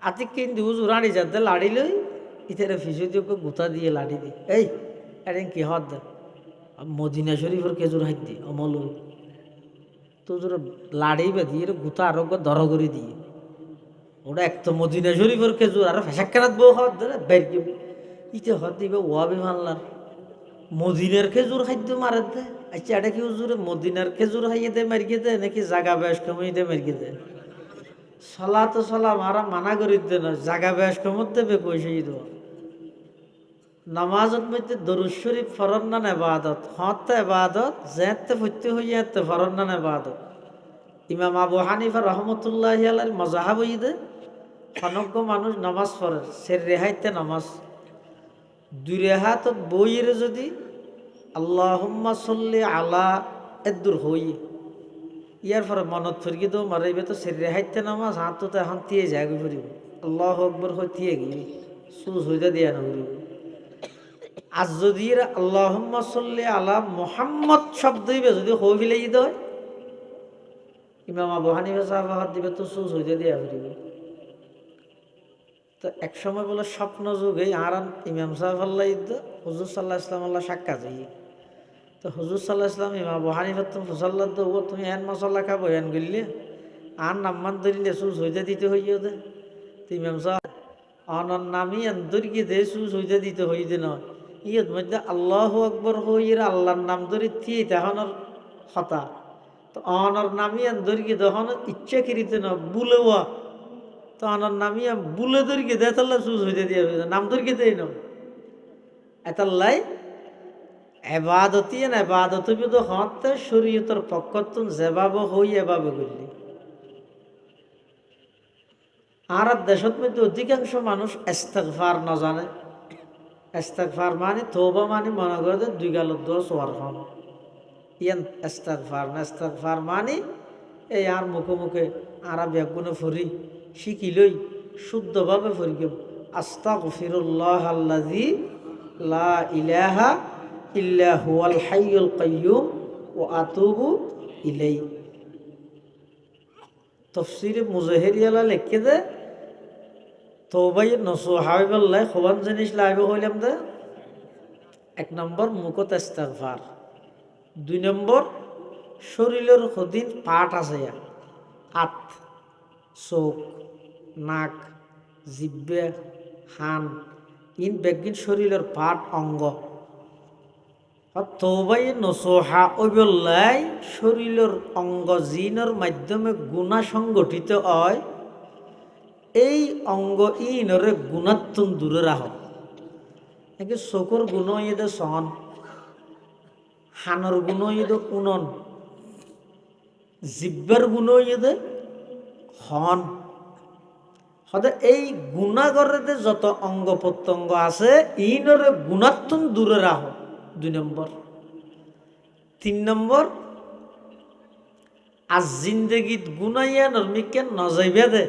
আতি কিন্তু হুজুর আড়ি যাতে লাড়ি লই ইতারে ফিসিওকে গুতা দিয়ে লাড়ি দি এই এটা কি হদ দে মদিনা শরীফের খেজুর হাত দি অমল তো লাড়ি বাঁধিয়ে গুতা আরোগ্য দর করে দিয়ে ওটা এক তো মদিনা শরীফের খেজুর আর ফেসাক কানাত বউ হদ দে বের ইতে হদ দিবে ওয়াবি মানলার মদিনার খেজুর খাদ্য মারে দে আচ্ছা এটা কি হুজুরে মদিনার খেজুর খাইয়ে দে মারিয়ে দে নাকি জাগা বয়স কমিয়ে দে মারিয়ে দে সলা তো সলা মারা মানা করি দে না জাগা বয়স কমত দেবে কইসে দেব নামাজত মধ্যে দরুদ শরীফ ফরন্নান ইবাদত হত ইবাদত যেতে ফুটতে হইয়াতে ফরন্নান ইবাদত ইমাম আবু হানিফা রহমতুল্লাহি আলাইহির মাযহাব হইদে অনজ্ঞ মানুষ নামাজ পড়ে সের রেহাইতে নামাজ দুই রেহাতত বইয়ের যদি আল্লাহুম্মা সাল্লি আলা এদুর হই ইয়ার পরে মনত ফিরকি দো মারাইবে তো সের রেহাইতে নামাজ হাত তো এখন তিয়ে যায় ফুরিব আল্লাহু আকবার হই তিয়ে গেলি সুজ হইতে দিয়া না ফুরিব আজ যদি আল্লাহুম্মা সাল্লি আলা মুহাম্মদ শব্দ হইবে যদি হই ফেলে দিতে হয় ইমাম আবু হানিফা সাহেব হাত দিবে তো সুজ হইতে দিয়া ফুরিব তো এক সময় বলে স্বপ্ন যুগে আর ইমাম সাহেব আল্লাহ ইদ্দ হুজুর সাল্লাহ ইসলাম আল্লাহ সাক্ষাৎ হই তো হুজুর সাল্লাহ ইসলাম ইমাম আবু হানিফা তুমি ফসল্লা তো তুমি এন মশলা খাবো এন গিললে আর নাম্মান ধরিলে সুজ হইতে দিতে হইয়ে দে তো ইমাম সাহেব অনর নামি এন দরিকে দে সুজ হইতে দিতে হইতে নয় ইয়ত মধ্যে আল্লাহ আকবর হইয়ের আল্লাহর নাম ধরি থিয়ে তখনর হতা তো অনর নামি এন দরিকে তখন ইচ্ছা করিতে না বুলেওয়া তো আনার নামিয়া বুলে ধরিকে দে তাহলে সুজ হইতে দিয়ে নাম ধরিকে দেয় না এতাল্লাই এবাদতি না এবাদত তো হতে শরীয়তের পক্ষতুন যেভাবে হই এভাবে করলি আর দেশত মধ্যে অধিকাংশ মানুষ ইস্তেগফার না জানে ইস্তেগফার মানে তওবা মানে মনে করে যে দুই গালত দোয়া সোয়ার হন ইয়ান ইস্তেগফার না। ইস্তেগফার মানে এই আর মুখে মুখে আরবি গুণে ফরি শিখিলই শুদ্ধভাবে ফরি গেম আস্তাগফিরুল্লাহ আল্লাযী লা ইলাহা ইল্লা হুয়াল হাইয়ুল কাইয়্যুম ওয়া আতুবু ইলাইহি। তফসিরে মুজাহিরিয়ালা লিখে দে তওবাই নসুহা বিল্লাহ খবান জিনিস লাইবে হইলাম দে। এক নম্বর মুখত ইস্তেগফার, দুই নম্বর শরীরের কদিন পাট আছে হাত, চোখ, নাক, জিব্বে, হান ইন বেগিন শরীরের পাট অঙ্গ। তওবাই নসুহা ওইবল্লাই শরীরের অঙ্গ জিনের মাধ্যমে গুনাহ সংগঠিত হয়। এই অঙ্গ ইনরে গুণাত্মন দূরে রাখ। নাকি চকুর গুণ ইদে সহন, হানর গুণ ইদে উনন, জিব্বের গুণ ইদে হন। হতে এই গুণাগরে যত অঙ্গ প্রত্যঙ্গ আছে ইনরে গুণাত্মন দূরে রাখ, দুই নম্বর। তিন নম্বর আজ জিন্দগিত গুনাইয়া নর্মিকে নজাইবে দে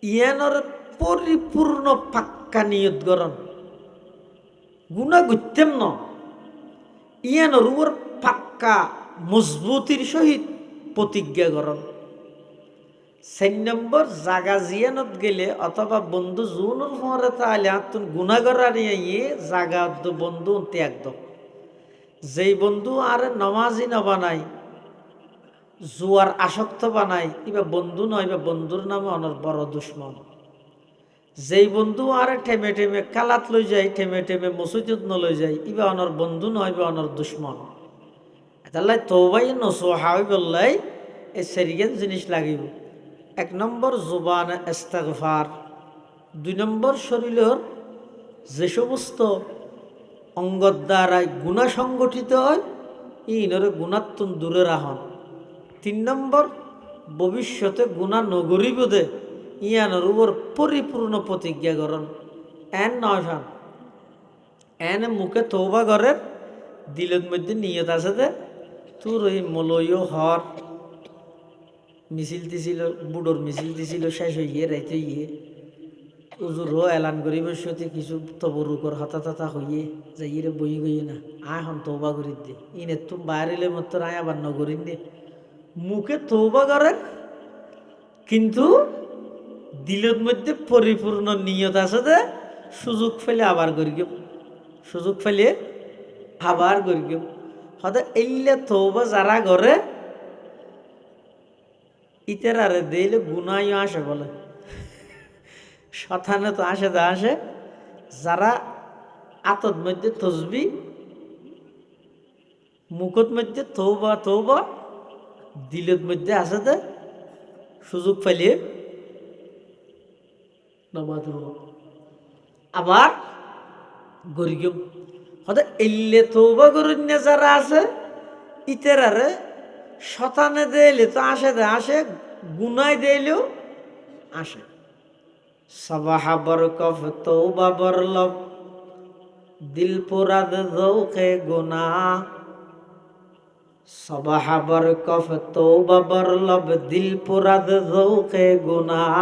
ইয়ানোর পরিপূর্ণ পাক্কা নিয়ত গরণ গুণা গুতেম ন ইয়ানোর উপর পাক্কা মজবুতির সহিত প্রতিজ্ঞা গরণ। ৪ নম্বর জাগা জিয়ানত গেলে অথবা বন্ধু জুনুর ফরে তাহলে তুন গুণাগরার ইয়ে জাগা বন্ধু ত্যাগ দ। যেই বন্ধু আর নমাজি নবানাই জুয়ার আসক্ত বানাই ইবা বন্ধু নয়, বা বন্ধুর নামে অনর বড় দুশ্মন। যেই বন্ধু আর ঠেমে ঠেমে কালাত লই যায়, ঠেমে ঠেমে মসজিদ নলই যায়, ইবা অনর বন্ধু নয়, বা অনর দুশ্মন। এতাল্লাই তওবাই নসুহা বললাই এই সেরিগেন জিনিস লাগিব। ১ নম্বর জুবান ইস্তেগফার, ২ নম্বর শরীরের যে সমস্ত অঙ্গর দ্বারাই গুণা সংগঠিত হয় ইনরে গুণাত্মন দূরে রাখন। ৩ নম্বর ভবিষ্যতে গুণা নগরিব দে ইয়ানোর উপর পরিপূর্ণ প্রতিজ্ঞা করন। এন নয় ফান এন মুখে তওবা করেন, দিলের মধ্যে নিয়ত আছে দে তোর ওই মলয় হর মিছিল দিছিল, বুড়োর মিছিল দিছিল, শেষ হয়ে গিয়ে রাইতে গিয়ে উজুরও এলান করিব সত্যি কিছু তবরুকর হতা তথা হইয়ে যাই রে বই গই না আয় হন তওবা করি দে ইনে তুমি বাইরে মতো আয় আবার নগরিন দে। মুখে তওবা করেন কিন্তু দিলের মধ্যে পরিপূর্ণ নিয়ত আছে যে সুযোগ ফেলে আবার করি গেম, সুযোগ ফেলে আবার করি গেম। হয়তো এলে তওবা যারা করে ইতের আরে দিলে গুনাইও আসে বলে শতানে তো আসে দা আসে। যারা আতর মধ্যে তসবি, মুখত মধ্যে তওবা তওবা, দিলের মধ্যে আছে দে সুযোগ পাইলে আবার গরিগম। হয়তো এলে তওবা করেন না যারা আছে ইতের আরে শতানে দিলে তো আসে দে আসে, গুনাই দিলেও আসে। সবাহা বরকফ তওবা বরলব দিল পুরাদ যৌকে গুনাহ। সবাহা বরকফ তওবা বরলব দিল পুরাদ যৌকে গুনাহ।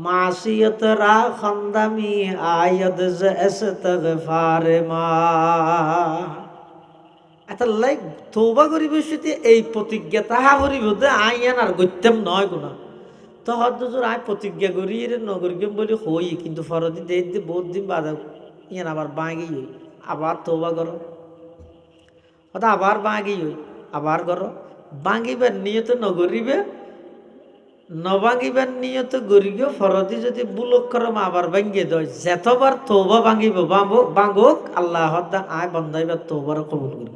মাসিয়ত রা খন্দামি আয়াদ জ ইস্তেগফার মা। এটা লাইক তওবা করিব সেটি এই প্রতিজ্ঞা তাহা করিব দে আইয়ান আর গত্যম নয় গুনাহ। তো হদ্দুর আয় প্রতিজ্ঞা করি রে নগরগেম বলি হই, কিন্তু ফরদি দে দে বহুত দিন বাদ ইয়ান আবার বাঁগি হই আবার তওবা করো, হয়তো আবার বাঁগি হই আবার করো। বাঁগিবার নিয়ত নগরিবে, নবাঙ্গিবার নিয়ত গরিগে ফরদি যদি বুলক করম আবার ভাঙ্গে দেয়। যেতবার তওবা ভাঙ্গিব বাঙ্গক আল্লাহ আয় বন্ধাইবার তওবার কবুল করি।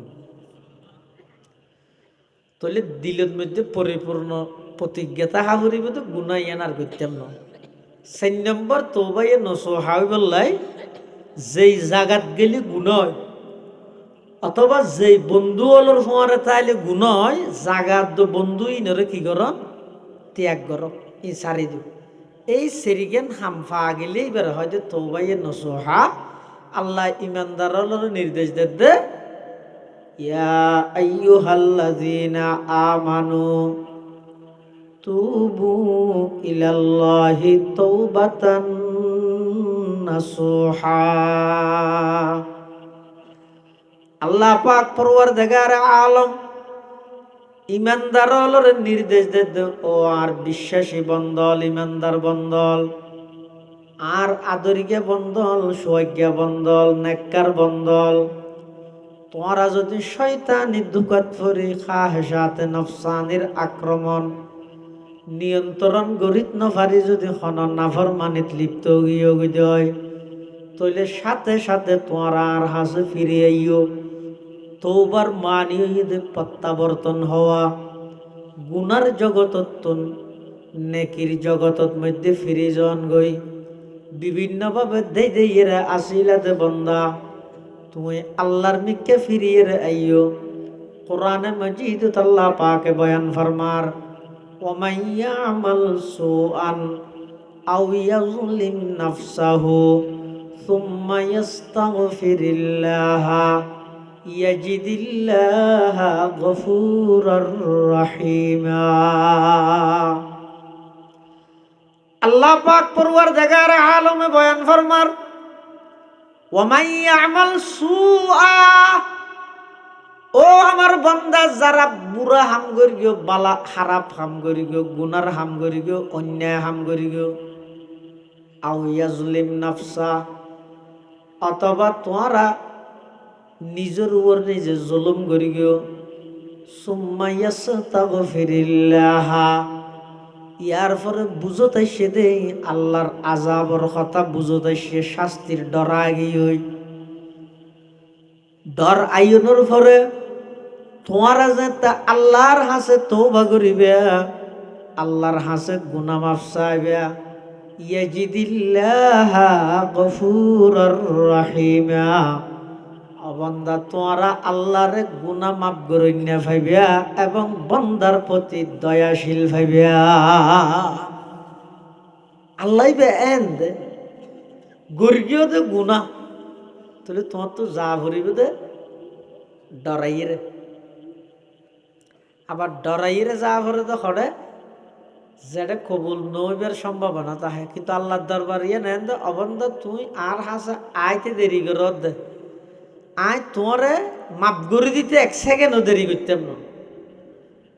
তাহলে দিলের মধ্যে পরিপূর্ণ প্রতিজ্ঞা তাহা করিব তো গুনাহ ইয়ান আর করতাম না। ৪ নম্বর তওবাই নসুহা বললাই যেই জাগাত গেলে গুনাহ হয় অথবা যেই বন্ধু অলর ফোয়ারে তাইলে গুনাহ হয় জাগাত বন্ধু ইনরে কি কর ত্যাগ কর ই সারি দিব। এই সেরিগেন হামফা গেলে এবার হয়তো তৌবাইয়ে নসুহা আল্লাহ ইমানদারের নির্দেশ দে ইয়া আইয়ুহাল্লাযীনা আমানু তুবু ইলাল্লাহি তাওবাতান নাসুহা। আল্লাহ পাক পরওয়ারদিগার আলম ইমানদারের নির্দেশ দে ও আর বিশ্বাসী বন্দল, ইমানদার বন্দল, আর আদরিকে বন্দল, সৌজ্ঞা বন্দল, নেককার বন্দল, তোমরা যদি শয়তানি দুকাত ফরি খাহেসাতে নফসানির আক্রমণ নিয়ন্ত্রণ গরিত নফারি যদি হনন নাফরমানিত লিপ্ত গিয়ে হয় তইলে সাথে সাথে তোমরা আর হাসে ফিরে আইও। তৌবার মানি প্রত্যাবর্তন হওয়া, গুনার জগতত নেকির জগতত মধ্যে ফিরে যান গই বিভিন্নভাবে দেই দেইয়েরা আসিলাতে বন্দা তুমি আল্লাহর মিকে ফিরিয়ে আইও। কোরআনে মজিদত আল্লাহ পাকে বয়ান ফরমার ওয়ামান ইয়ামাল সুআন আও ইয়াযলিম নাফসাহু সুম্মা ইস্তাগফিরিল্লাহ ইয়াজিদিল্লাহ গফুরার রহিমা। আল্লাহ পাক পরওয়ারদিগার আলমে বয়ান ফরমার ওয়ামান ইয়ামাল সুআ, ও আমার বান্দা যারা বুড়া হাম করি গো, বালা খারাপ হাম করি গো, গুনার হাম করি গো, অন্যায় হাম করি গো, আও ইয়াজলিম নাফসা, অথবা তোমরা নিজের উপর নিজে জুলুম করি গো, সুম্মা ইস্তাগফিরিল্লাহ, ইয়ার পরে বুঝতাইছে দে আল্লাহর আযাবর কথা, বুঝতাইছে শাস্তির ডরা গিয়ে ডর আইনের পরে তোমারা যে আল্লাহর হাসে তওবা করিবে, আল্লাহর হাসে গুনাহ মাফ চাইবে, ইয়াজিদিল্লাহ গফুরার রহিমা, বান্দা তোমরা আল্লাহরে গুনাহ মাফ করিয়া ভাইবা এবং বান্দার প্রতি দয়াশীল ভাইবা। আল্লাহ বে এন্ড গর্গিও দে গুনাহ তাহলে তোমার তো যা ভরিবে দে ডরাইয়ে, আবার ডরাইয়ে যা ভরে তো খড়ে যেটা কবুল নইবার সম্ভাবনা তাহে, কিন্তু আল্লাহর দরবার ইয়ে নেন দে অবন্ধ তুই আর হাসা আইতে দেরি করে দে, আয় তোমারে মাপ করে দিতে 1 সেকেন্ডও দেরি করতাম না।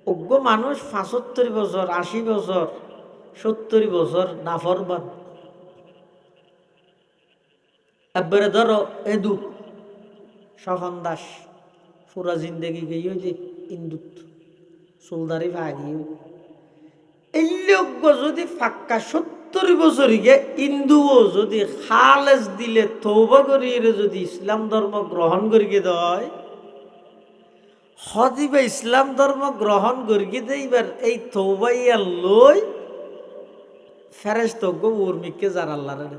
অজ্ঞ মানুষ 75 বছর 80 বছর 70 বছর নাফরমান, একবারে ধরো এদু স্বপন দাস পুরা জিন্দগি গিয়ে যে ইন্দুত সুলদারি ভাগি এই লোক যদি ফাক্কা 70 বছর গিয়ে ইন্দুও যদি খালেজ দিলে তওবা করিয়ে যদি ইসলাম ধর্ম গ্রহণ করিয়ে দেয়, হদিবা ইসলাম ধর্ম গ্রহণ করিয়ে দেইবার এই তওবাইয়া লই ফেরেশতা উর্মিকে যার আল্লাহরে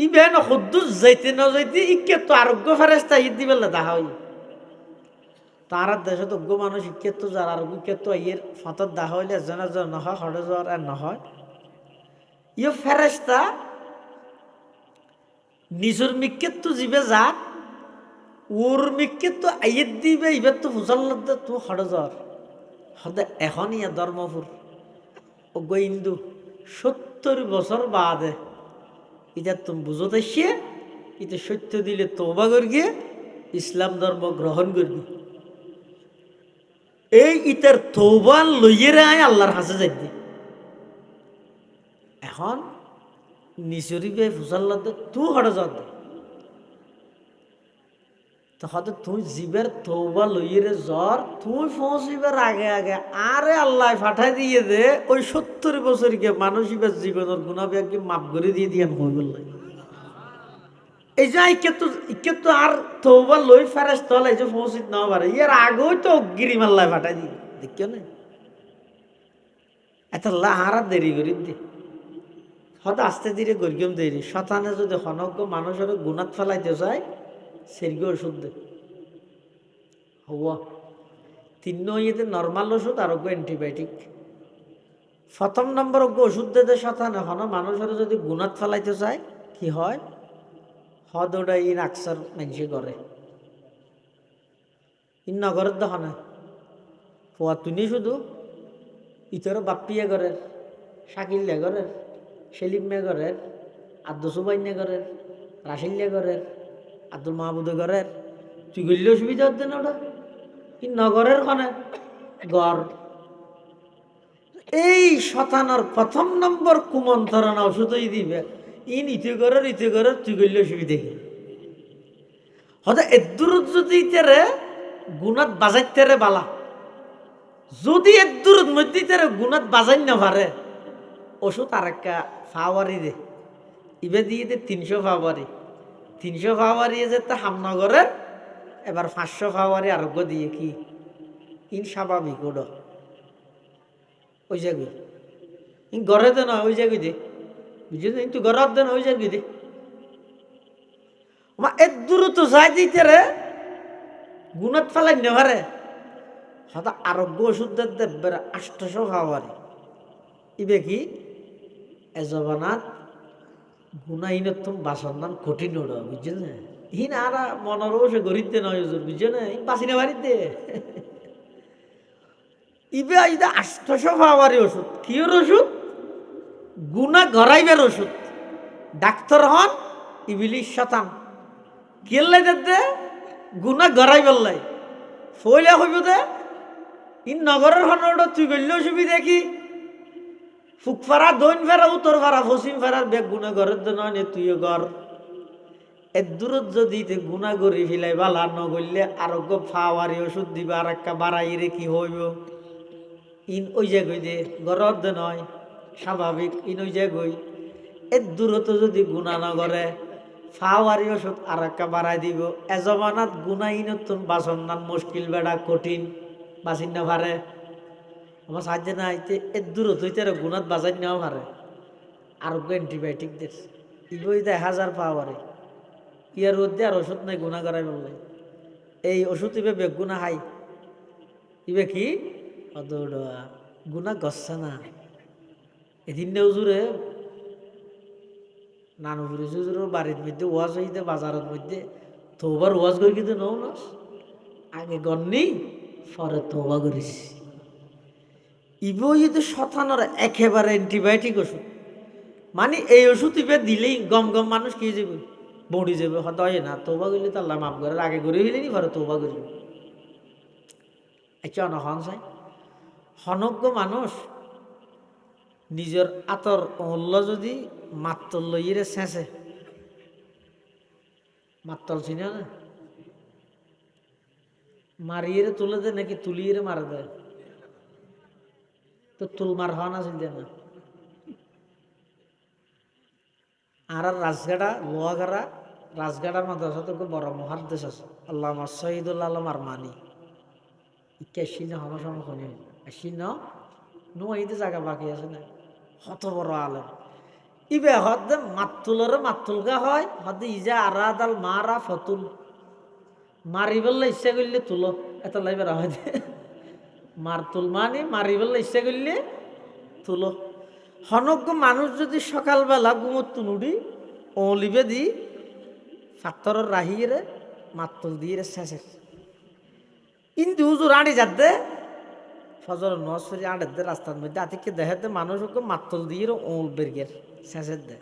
ইবেন হুদ্দুস যাইতে না যাইতে ইকে তো আরোগ্য ফেরেশতা ঈদ দিবেলা দেখা হয় তার দেশে তো মানুষ ইকে তো যার আরোগ্য ইকে তো ইয়ের ফতর দেখা হইলে এজন এজন নহয় হরে জ্বর আর নহয় ইয়ে ফেরেশতা নিজের মিকে তো জিবে যা ওর মিকে তো আইয়ের দিবে ইবে তো মুসল্লাদ তো হরে জ্বর হদে এখন ইয়া ধর্মপুর অজ্ঞ হিন্দু 70 বছর বাদে এটা তুমি বুঝতে আসছে এটা সত্য দিলে তওবা করিয়ে ইসলাম ধর্ম গ্রহণ করবি, এই ইতার তওবা লইয়ে আয় আল্লাহর কাছে যাইতে। এখন নিচরিবে ফুসাল্লাদ তুই হরে যা তখন তুই জীবের তওবা লইয়ে জ্বর তুই পৌঁছিবার আগে আগে আরে আল্লাহ পাঠাই দিয়ে দে ওই 70 বছর গিয়ে মানুষ এবার জীবনের গুণাবে মাপ করে দিয়ে দিয়ে হয়ে গেল। এই যে ইকে তো আর তওবা লই ফেরেস তল এই যে পৌঁছিত না পারে ইয়ার আগেও তো গিরিম আল্লাহ পাঠাই দিয়ে দেখিও না এত আল্লাহ হারা দেরি করি দি হয়তো আস্তে ধীরে গরিগম দেরি শতানে যদি হনজ্ঞ মানুষের গুণাত ফেলাইতে যায় সেরগি ওষুধ দে হওয়া 3 ইয়েতে নর্মাল ওষুধ আরোগ্য অ্যান্টিবায়োটিক প্রথম নম্বর ওষুধ দিতে শতান এখন মানুষের যদি গুণাত ফেলাইতে চায় কি হয় হদটা ইন আকসার মানুষে করে ইন নগরের দহনে পোয়া তুনি শুধু ইতর বাপ্পিয়া ঘরের শাকিল্লা ঘরের সেলিমে ঘরের আব্দুল সুবাইনে ঘরের রাশিল্লা ঘরের আব্দুল মাহমুদ ঘরের তুই গেলে অসুবিধা হচ্ছে না ওটা কি নগরের খনে গড় এই শতানোর প্রথম নম্বর কুমন্ত্রণা ওষুধই দিবে ইন ইতে ঘরের তুই গেলে অসুবিধা কি হয়তো এদূর যদি তেরে গুণাত বাজাইতে বালা যদি এদূর মধ্যে তেরে গুণাত বাজাই না পারে ওষুধ আর একটা ফাওয়ারি দে ইবে দিয়ে দে 300 ফাওয়ারি 300 ফাওয়ারি যে তা হামনগরের এবার 500 ফাওয়ারি আরোগ্য দিয়ে কি ইন স্বাভাবিক ওটা ওই জায়গায় ইন ঘরে তো নয় ওই জায়গায় দে বুঝলি কিন্তু ঘরের দেন ওই জায়গায় দে এর দূর তো যাই দিতে রে গুণত ফেলাই নেভারে হয়তো আরোগ্য ওষুধ দেবে 800 ফাওয়ারি ইবে কি এজবানাত গুণাহীনত তুমি বাসন নাম কঠিন ওটা বুঝছেন না হিন আর মনের বসে গরিবতে নয় বুঝছে না বাঁচি না বাড়িতে ইবে আইদা 800 ফাওয়ারি ওষুধ কিওর ওষুধ গুণা গড়াইবের ওষুধ ডাক্তার হন ইবিলিশ শতান কেল্লাই দে গুণা গড়াই বেললাই ফইলা হইব দে ইন নগরের হনটা তুই গেলে অসুবিধা কি ফুকফারা দৈন ফেরা উত্তর ফারা পশ্চিম ফেরার বেগ গুণা ঘরের তো নয় তুইও ঘর এর দূরত যদি গুণা গড়ি ফিলাই বালা নগরলে আরোগ্য ফাওয়ারি ওষুধ দিবা আর একটা বাড়াই রে কি হইব ইন ওই জায়গায় দে ঘরের দে নয় স্বাভাবিক ইন ওই জায়গায় এর দূরত যদি গুণা না করে ফাওয়ারি ওষুধ আর একটা বাড়াই দিব এজমানাত গুণাহীনতুন বাসন নান মুশকিল বেড়া কঠিন বাসিন না পারে আমার সাহায্য না আইতে এর দূরত হইতে গুণাত বাজাই নেওয়া পারে আরোগ্য অ্যান্টিবায়োটিক দের ইবই দেয় 1000 পাওয়ারে ইয়ার মধ্যে আর ওষুধ নাই গুণা করাই বললে এই ওষুধ ইবে বেগুনা হাই ইবে কি গুণা গচ্ছে না এদিন উজুরে নানুপুরি হুজুরের বাড়ির মধ্যে ওয়াজ হইতে বাজারের মধ্যে তোবার ওয়াজ করে কিন্তু নও না আগে গণনি পরে তোবা করিস ইবই যদি শতানোর একেবারে অ্যান্টিবায়োটিক ওষুধ মানে এই ওষুধ ইবে দিলেই গম গম মানুষ কি যাবে বড়ি যাবে হয়তো হয় না তোবা করলে তো আল্লাহ মাফ করে আগে করে হইলে নি পরে তোবা করবে আচ্ছা অনহন চাই হনজ্ঞ মানুষ নিজের আতর মূল্য যদি মাত্তল লইরে শেষে মাত্তল চিনে না মারিয়ে তুলে দে নাকি তুলিয়ে মারা দেয় তো তুলমার হওয়া না চিনতে না আর রাজগাড়া লোহাগাড়া রাজগাড়ার মাদ্রাসা তো বড় মহাদ্দেশ আছে আল্লাহ শহীদুল আলম আরমানি ইক্যাশিনে হন সমখনি আশিন নোয়াইতে জায়গা বাকি আছে না কত বড় আলম ইবে হদে মাতুলরে মাতুলগা হয় হদে ইজা আরাদাল মারা ফতুল মারি বললে ইচ্ছা করলে তুলো এত লাইবার হয় মারতুল মানে মারি বললে ইচ্ছা করলে তুলো হনজ্ঞ মানুষ যদি সকালবেলা ঘুমোর তুনুডি অলিবে দি ফাত্তরের রাহিয়ে মাতুল দিয়ে শেষে কিন্তু হুজুর আড়ি যাতে ফজর নসরি আড়ের দে রাস্তার মধ্যে আতিকে দেখাতে মানুষ ওকে মাতুল দিয়ে ওল বেরগের শেষের দে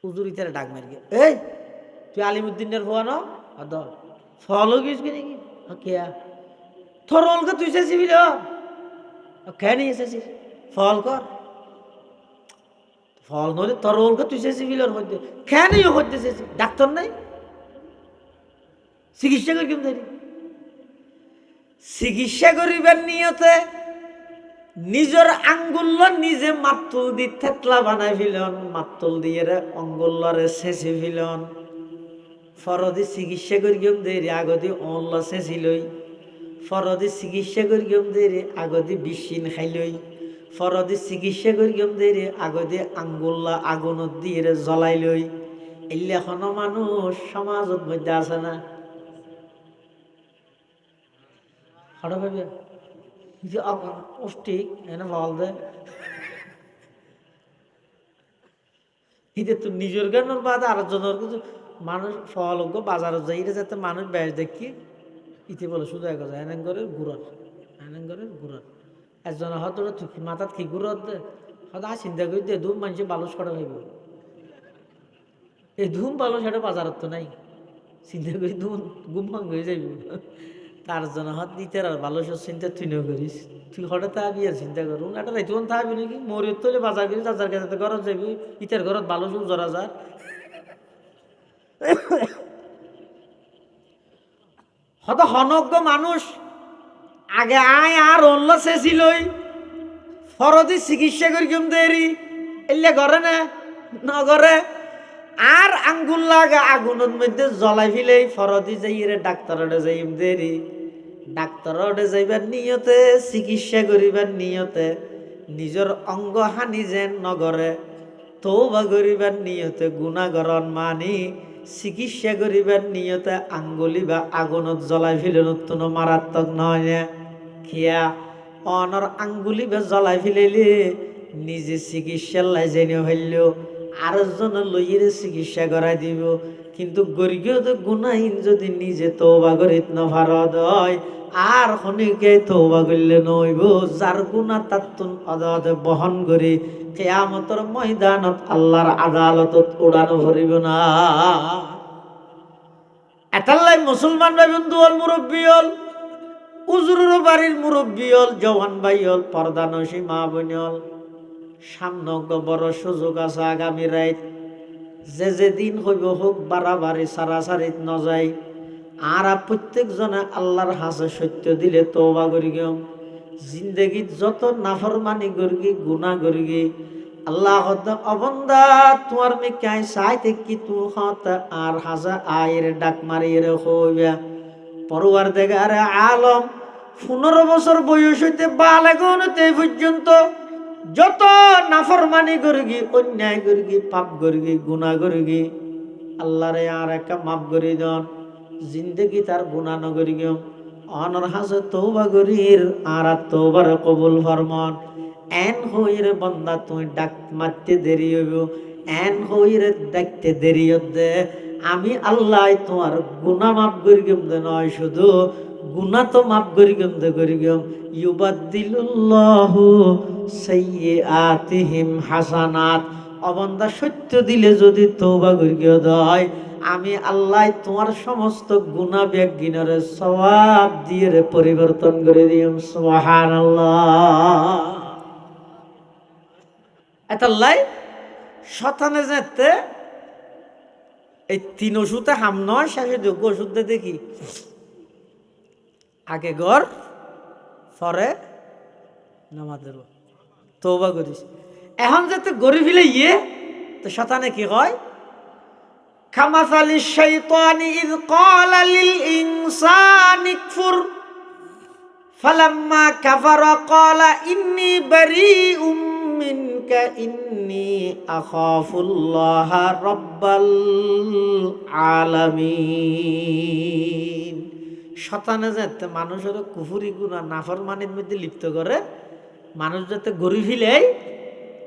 উজুর ইতারে ডাক মারি এই তুই আলিমুদ্দিনের হওয়া ন ফল গিয়েছ কি নাকি কেয়া তোর অলকে তুই চেয়েছিবি কেন এসেছিস ফল কর ফল নদী তোর অলকে তুই চেয়েছিবি মধ্যে কেন হইতে চেয়েছি ডাক্তার নাই চিকিৎসা করি কেমন দেরি চিকিৎসা করিবার নিয়তে নিজের আঙ্গুল্য নিজে মাতুল দি থেতলা বানাই ফিলন মাতুল দিয়ে অঙ্গুল্লরে শেষে ফিলন ফরদি চিকিৎসা করি কেমন দেরি আগদি অল্ল শেষিলই ফরদি চিকিৎসা করি কেমন দেরি আগদি বিশিন খাইলই ফরদি চিকিৎসা করি কেমন দেরি আগদি আঙ্গুল্লা আগুনত দিয়ে জ্বলাই লই এলে এখনো মানুষ সমাজত মধ্যে আছে না হঠাৎ ভাবিয়া অষ্টিক এনে বল দে ইতে তো নিজের জ্ঞানের বাদে আরেকজনের কিছু মানুষ সহলজ্ঞ বাজারে যাই যাতে মানুষ বেশ দেখি ইতে বলে শুধু এক কথা এনেঙ্গরের ঘুরার একজন হয়তো মাথাত কি ঘুরত দে হয়তো চিন্তা করি দে ধুম মানুষের বালুস করা হইব এই ধুম বালুস এটা বাজারত তো নাই চিন্তা করি ধুম গুম ভাঙ হয়ে যাইব তার জন্য হাত দিতে আর বালুসের চিন্তা তুই ন করিস তুই হঠাৎ তাবি আর চিন্তা করু একটা রাইতে থাকবি নাকি মরিয়ত তোলে বাজার করিস যার কাছে ঘরত যাবি ইটার ঘরত বালুস জরা যার হয়তো হনজ্ঞ মানুষ আগে আয় আর অন্য শেষিলই ফরদি চিকিৎসা করি কেম দেরি এলে করে না নগরে আর আঙ্গুল লাগা আগুনের মধ্যে জ্বলাই ফেলে ফরদি যাই রে ডাক্তারটা যাইম দেরি ডাক্তারটা যাইবার নিয়তে চিকিৎসা করিবার নিয়তে নিজের অঙ্গ হানি যেন নগরে তওবা করিবার নিয়তে গুণাগরণ মানি চিকিৎসা করিবার নিয়তে আঙ্গুলি বা আগুনত জ্বলাই ফেলে নতুন মারাত্মক নয় খিয়া অনর আঙ্গুলি বা জ্বলাই ফেলিলে নিজে চিকিৎসার লাই জেনে হইল আরেকজন লইয়ে চিকিৎসা করাই দিব কিন্তু গরিগীয় তো গুণাহীন যদি নিজে তওবা করিত নভারত হয় আর খনিকে তওবা করলে নইব যার গুণা তাতুন অদাতে বহন করি কিয়ামতের ময়দানত আল্লাহর আদালতত উড়ানো ভরিব না এতাল্লাই মুসলমান ভাই বন্ধু হল মুরব্বী হল উজুরের বাড়ির মুরব্বী হল জওয়ান ভাই হল পর্দানসী মা বোন হল সামনে বড় সুযোগ আছে আগামী রাত যে দিন হইব হোক বাড়াবাড়ি সারাসারিত নযায় আর প্রত্যেক জনে আল্লাহর হাসে সত্য দিলে তওবা করি গেম জিন্দগিত যত নাফরমানি করি গুনাহ করি আল্লাহ অবন্দা তোমার মেকাই চাইতে কি তুই হত আর হাজা আয়ের ডাক মারিয়ে হইবা পরওয়ার দেগারে আলম 15 বছর বয়স হইতে বালেগনতে পর্যন্ত যত নাফরমানি করি অন্যায় করি পাপ করি গুনাহ করি আল্লাহরে আর একটা মাফ করে দেন জিন্দগি তার গুনাহ নগরি গেম অনর হাসে তওবা করির আর তওবার কবুল ফরমান এন হইরে বন্দা তুই ডাক মারতে দেরি হইব এন হইরে দেখতে দেরি হতে আমি আল্লাহ তোমার গুনাহ মাফ করি গেম দে নয় শুধু গুনাহ তো মাফ করি গেম দে করি গেম ইউবাদদিলুল্লাহু সাইয়্যাতিহিম হাসানাত অবন্দা সত্য দিলে যদি তওবা করি দেয় আমি আল্লাহ তোমার সমস্ত গুনাহ বেগিনরে সওয়াব দিয়ে পরিবর্তন করে দিম সুবহানাল্লাহ এতাল্লাই শতানে যেতে এই 3 ওষুধে হাম নয় শেষে যোগ্য ওষুধ দেখি আগে ঘর পরে নামাজের তওবা করিস এখন যাতে গড়ি ফেলে ইয়ে তো শতানে কি হয় কামাসালিশ শাইতানি ইয ক্বালা লিল ইনসানি কফুর ফালাম্মা কাফারা ক্বালা ইন্নী বারীউম মিনকা ইন্নী আখাফুল্লাহা রাব্বাল আলামিন শতানে যাতে মানুষের কুফরি গুনাহ নাফরমানির মধ্যে লিপ্ত করে মানুষ যাতে গড়ি ফেলে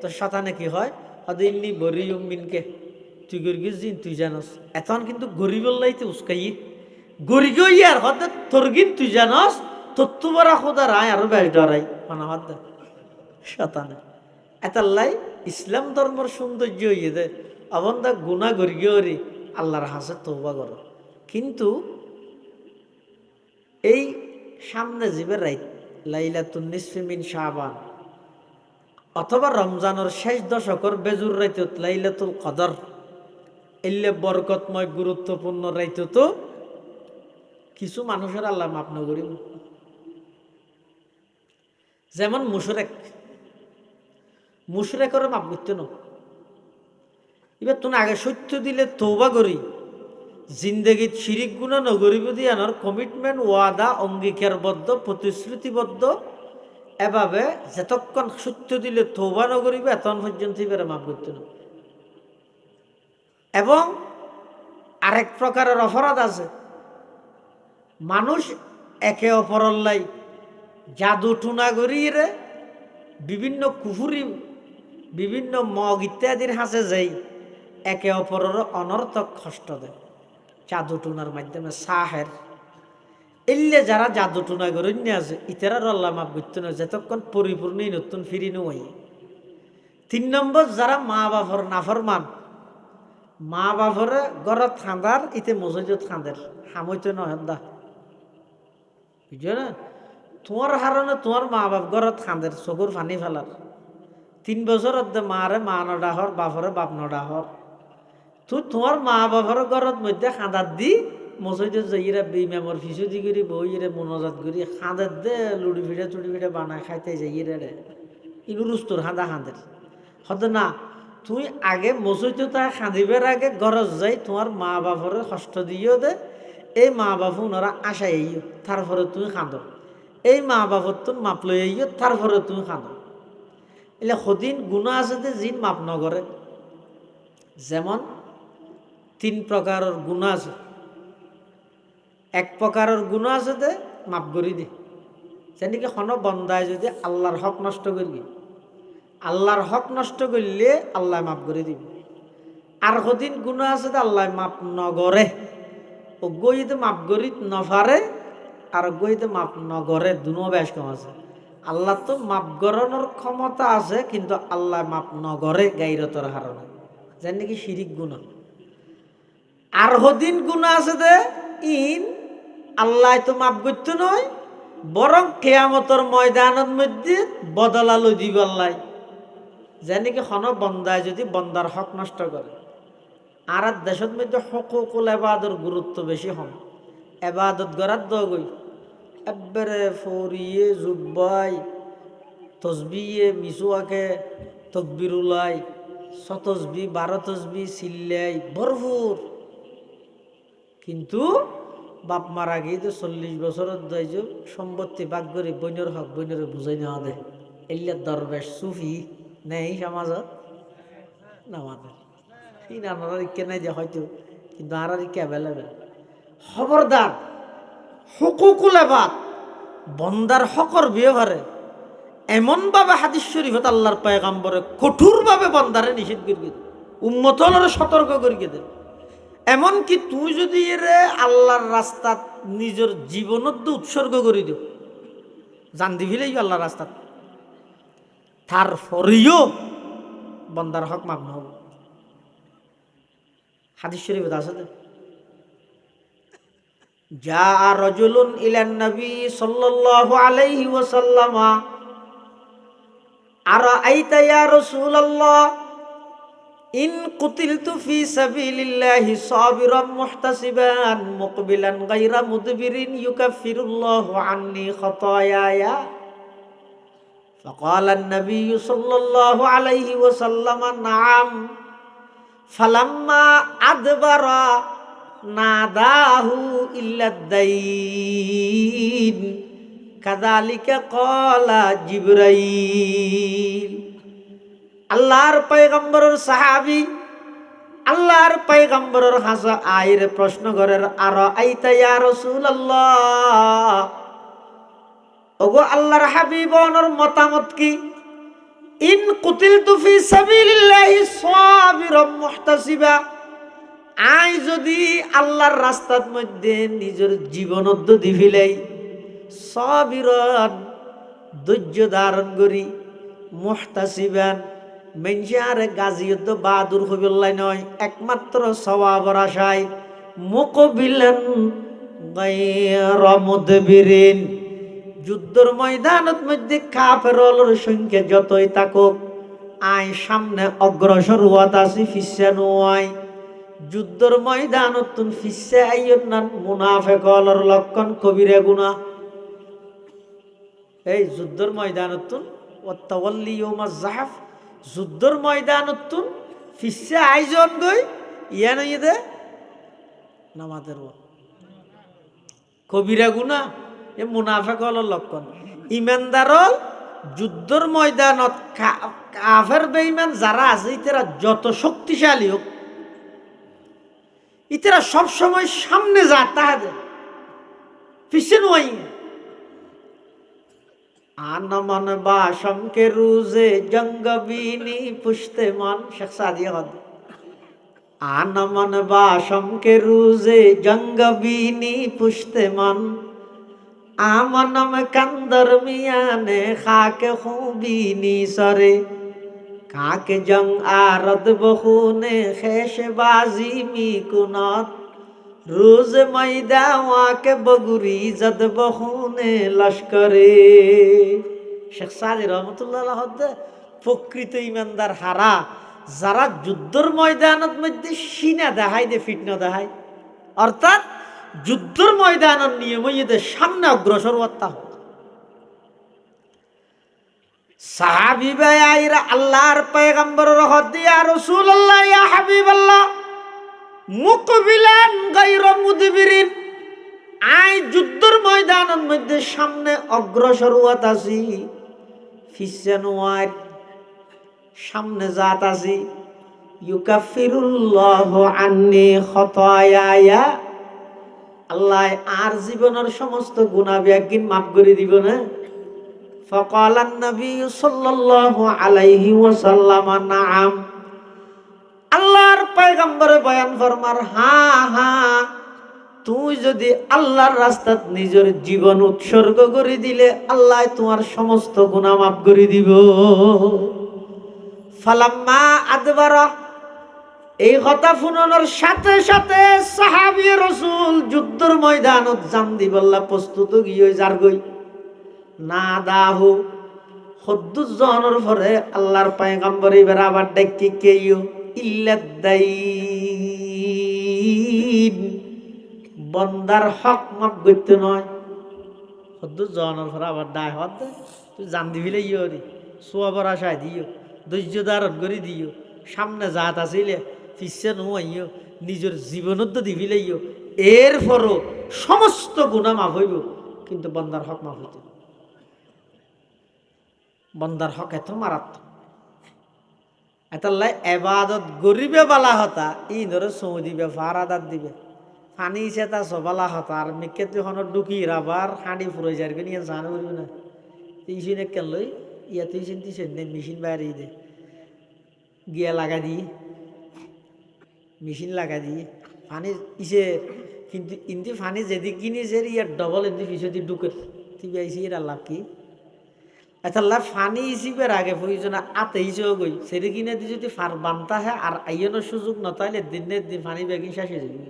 তো শতানে কি হয় আদে ইন্নী বারীউম মিনকা তুই গরিগিস দিন তুই জানস এখন কিন্তু গরিবল লাইতে উস্কাই গরিগো ইয়ার হতে তোরগিন তুই জানস তত্তু বড় খোদা রায় আরো বেশ ডরাই মানে হত শতানে এতাল্লাই ইসলাম ধর্মের সৌন্দর্য হইয়ে দে অবন্দা গুণা গরিগরি আল্লাহর হাসে তওবা করো কিন্তু এই সামনে যাবে রাইত লাইলাতুন নিসফি মিন শাবান অথবা রমজানের শেষ দশকের বেজুর রাইত লাইলাতুল কদর এলে বরকতময় গুরুত্বপূর্ণ রাইতো তো কিছু মানুষের আল্লাহ মাফ না করিব যেমন মুশরেকের মাফ করতে না এবার তুমি আগে সত্য দিলে তওবা করি জিন্দগিত শিরিক গুনাহ নগরিব দিয়ানোর কমিটমেন্ট ওয়াদা অঙ্গীকারবদ্ধ প্রতিশ্রুতিবদ্ধ এভাবে যতক্ষণ সত্য দিলে তওবা নগরিব এতক্ষণ পর্যন্ত এবারে মাফ করতে না এবং আরেক প্রকারের অপরাধ আছে মানুষ একে অপরের লাই জাদু টুনা করিয়ে বিভিন্ন কুফুরি বিভিন্ন মগ ইত্যাদির হাসে যাই একে অপরের অনর্থক কষ্ট দেয় জাদু টুনার মাধ্যমে সাহের এলে যারা জাদু টুনা করে নিয়ে আছে ইতারার আল্লাহ মাফ করতে না যতক্ষণ পরিপূর্ণই নতুন ফিরি নয়। 3 নম্বর যারা মা বাপর নাফরমান মা বাপরে গড়ত খাঁদার ইতে মসজিদ খাঁদের হামইতে নয় দা বুঝছো না তোমার হারণে তোমার মা বাপ গড়ত খাঁদের চকুর ফানি ফেলার 3 বছর মারে মা নডা হর বাপরে বাপ নডা হর তুই তোমার মা বাপর গড়ত মধ্যে খাঁদার দি মসজিদে যাইরা বেইমামর ফিসু দি করি বইরে মনোজাত করি খাঁদের দে লুড়ি ফিড়ে চুড়ি ফিড়ে বানায় খাইতে যাইরে রে ইনু রুস্তর খাঁদা খাঁদের হতে না তুই আগে মসজিদে তা খাঁদিবার আগে গরজ যাই তোমার মা বাপরে কষ্ট দিও দে এই মা বাপ ওনারা আশাই আইও তারপরে তুমি খাঁদো এই মা বাপর তুমি মাপ লই আইও তারপরে তুমি খাঁদো এলে সদিন গুণা আছে যে জিন মাপ নগরে যেমন 3 প্রকারের গুণা আছে। এক প্রকারের গুণা আছে যে মাপ করি দে যেনিকে কোনো বন্দায় যদি আল্লাহর হক নষ্ট করবি আল্লাহর হক নষ্ট করলে আল্লাহ মাফ করে দিবে। আর সদিন গুণা আছে যে আল্লাহ মাফ নগরে ও গইতে মাফ করি নফারে আর গইতে মাফ নগরে দুনো বেশ কম আছে। আল্লাহ তো মাফ গরণের ক্ষমতা আছে কিন্তু আল্লাহ মাফ নগরে গাইরতর হারণে যেন নাকি শিরিক গুণা। আর সদিন গুণা আছে যে ইন আল্লাহ তো মাফ করতে নয় বরং কেয়ামতর ময়দানের মধ্যে বদলালো দিব আল্লাহ যেন কি কোনো বন্দায় যদি বন্দার হক নষ্ট করে। আর দেশের মধ্যে হকুকুল এবাদর গুরুত্ব বেশি হন এবাদত করার দগই একবারে ফরিয়ে জুব্বাই তসবিয়ে মিসুয়াকে তকবিরুলাই 6 তসবি 12 তসবি সিল্লাই ভরপুর কিন্তু বাপ মারা গিয়ে তো 40 বছরের দায়জ সম্পত্তি ভাগ করে বইনের হক বইনের বুঝাই নেওয়া দেয় এলিয়া দরবেশ সুফি নেই সমাজত নামাদের সেই নানার ইকে নাই যে হয়তো কিন্তু আর ইকে অ্যাভেলেবেল। খবরদার হুকুকুল এবাদ বন্দার হকর ব্যবহারে এমনভাবে হাদিস শরীফত আল্লাহর পয়গম্বরে কঠোরভাবে বন্দারে নিষেধ করি উম্মতলরে সতর্ক করি দেন। এমনকি তুই যদি এরে আল্লাহর রাস্তাত নিজের জীবনত উৎসর্গ করে দিও জান দিবিলেই আল্লাহর রাস্তাত তারপরেও বন্দার হক মাপ নহব। হাদিস শরীফত আছে যা রাজুলুন ইলান নবী সাল্লাল্লাহু আলাইহি ওয়াসাল্লাম আরাআইতা ইয়া রাসূলুল্লাহ ইন কুতিলতু ফি সাবিলিল্লাহি সাবিরান মুহতাসিবান মুকবিলান গায়রা মুদবিরিন ইউকাফিরুল্লাহু আন্নি খাতায়ায়া فقال النبي صلى الله عليه وسلم نعم فلما أدبر ناداه إلا الدين كذلك قال جبرائيل আল্লাহর পয়গম্বরের সাহাবী আল্লাহর পয়গম্বরের হাসা আইরে প্রশ্ন করেন আর আইতা ইয়া রাসূলুল্লাহ ওগো আল্লাহর হাবিব ওনার মতামত কি ইন কুতিলতু ফি সাবিলিল্লাহি সাবিরাম মুহতাসিবা আই যদি আল্লাহর রাস্তার মধ্যে নিজের জীবনত দি ফেলাই সাবিরান ধৈর্য ধারণ করি মুহতাসিবান মেনজারে গাজিয়ত বাহাদুর হইবল্লাই নয় একমাত্র সওয়াবের আশায় মুকবিলান গায়রা মুদবিরিন যুদ্ধের ময়দানত মধ্যে কাফেরর সংখ্যা যতই থাকুক আই সামনে অগ্রসর হওয়াত আছি ফিসা নয় যুদ্ধের ময়দানত ফিসা আইয়ন না মুনাফিকর লক্ষণ কবিরা গুনাহ। এই যুদ্ধের ময়দানত ওয়াতাওয়াল্লি ইয়াউমাজ যাহফ যুদ্ধের ময়দানত ফিসা আইজন গই ইয়া নই দে নামাজের কবিরা গুনাহ এ মুনাফিকর লক্ষণ। ইমানদার যুদ্ধের ময়দানত কাফের বেঈমান যারা আছে ইতারা যত শক্তিশালী হোক ইতারা সব সময় সামনে যা তাহাদের পিছনে নয় আনমন বাসম কে রুজে জঙ্গ বিনি পুষতে মন। শেখ সাদি হদ আনমন বাসম কে রুজে জঙ্গ বিনি পুষতে মন। আমনম কন্দর মিয়ানে খাকে খুবিনি সরে। কাকে জং আরদ বহুনে খেশ বাজি মি কুনত। রোজ ময়দা ওয়াকে বগুরি জদ বহুনে লস্করে। শেখ সাদি রহমতুল্লাহ প্রকৃত ইমানদার হারা যারা যুদ্ধর ময়দানত মধ্যে সিনা দেখায় দে ফিটনা দেখায়, অর্থাৎ যুদ্ধর ময়দানের নিয়ম এদের সামনে অগ্রসর হতা। সাহাবী ভাইরা আল্লাহর পয়গম্বর রহত দিয়া রাসূলুল্লাহ ইয়া হাবিবাল্লাহ মুকবিলান গায়রা মুদবিরিন। আই যুদ্ধর ময়দানের মধ্যে সামনে অগ্রসর হতাছি, ফিসেন ওয়ার সামনে যাত আছি। ইউকাফিরুল্লাহু আন্নি খতায়ায়া, আল্লাহ আর জীবনের সমস্ত গুনাহ বিয়াকিন মাফ করে দিব না। ফাকালান নবী সাল্লাল্লাহু আলাইহি ওয়াসাল্লাম নাআম। আল্লাহর পয়গম্বর বয়ান ফরমার, হ্যাঁ হ্যাঁ, তুই যদি আল্লাহর রাস্তাত নিজের জীবন উৎসর্গ করে দিলে আল্লাহ তোমার সমস্ত গুনাহ মাফ করে দিব। ফালাম্মা আদবারা, এই কথা শুনানোর সাথে সাথে সাহাবী রাসূল যুদ্ধের ময়দানত জান দিবল্লা প্রস্তুত গিয়ে যার গই না দাহু হদ্দুজ জনের পরে আল্লাহর পয়গম্বর এবার আবার ডাকি কেইও ইল্লাদাইন, বন্দার হক মাফ করতে নয়। হদ্দুজ জনের পরে আবার দায় হদ তুই জান দিবিলে ইয়ে রে সোয়াবার আশায় দিও, ধৈর্য ধারণ করে দিও, সামনে জাত আসিলে পিছে নুয়াইও, নিজের জীবনত দিবিলেইও, এরপরও সমস্ত গুনাহ মাফ হইব, কিন্তু বন্দার হক মাফ হইতে। বন্দার হক এত মারাত্মক। এতাল্লাই এবাদত গরিবে বালা হতা ই ধরে চৌ দিবে, ফারাদাত দিবে, পানি চেতা সবালা হতা আর মেকে তুই ডুকি রাবার হাঁড়ি ফুরাই যার নিয়ে জানো বলবি না। তিনশিনে কেন লই ইয়া তিনশিন মেশিন বাইরে দে গিয়া লাগা দিয়ে মেশিন লাগা দিয়ে পানি ইসে, কিন্তু ইন্দি পানি যেদিক কিনেছে ইয়ার ডবল ইন্দি পিছনে ঢুকে ঠিক আছে। এর লাভ কি? আচ্ছা লাভ ফানি হিসিবের আগে প্রয়োজন আতে হিসেবে গই সেটি কিনে দিয়ে যদি ফার বানতা হয় আর আইনের সুযোগ নতাইলে দিনের দিন ফানি বেগিন শেষ হয়ে যাবে।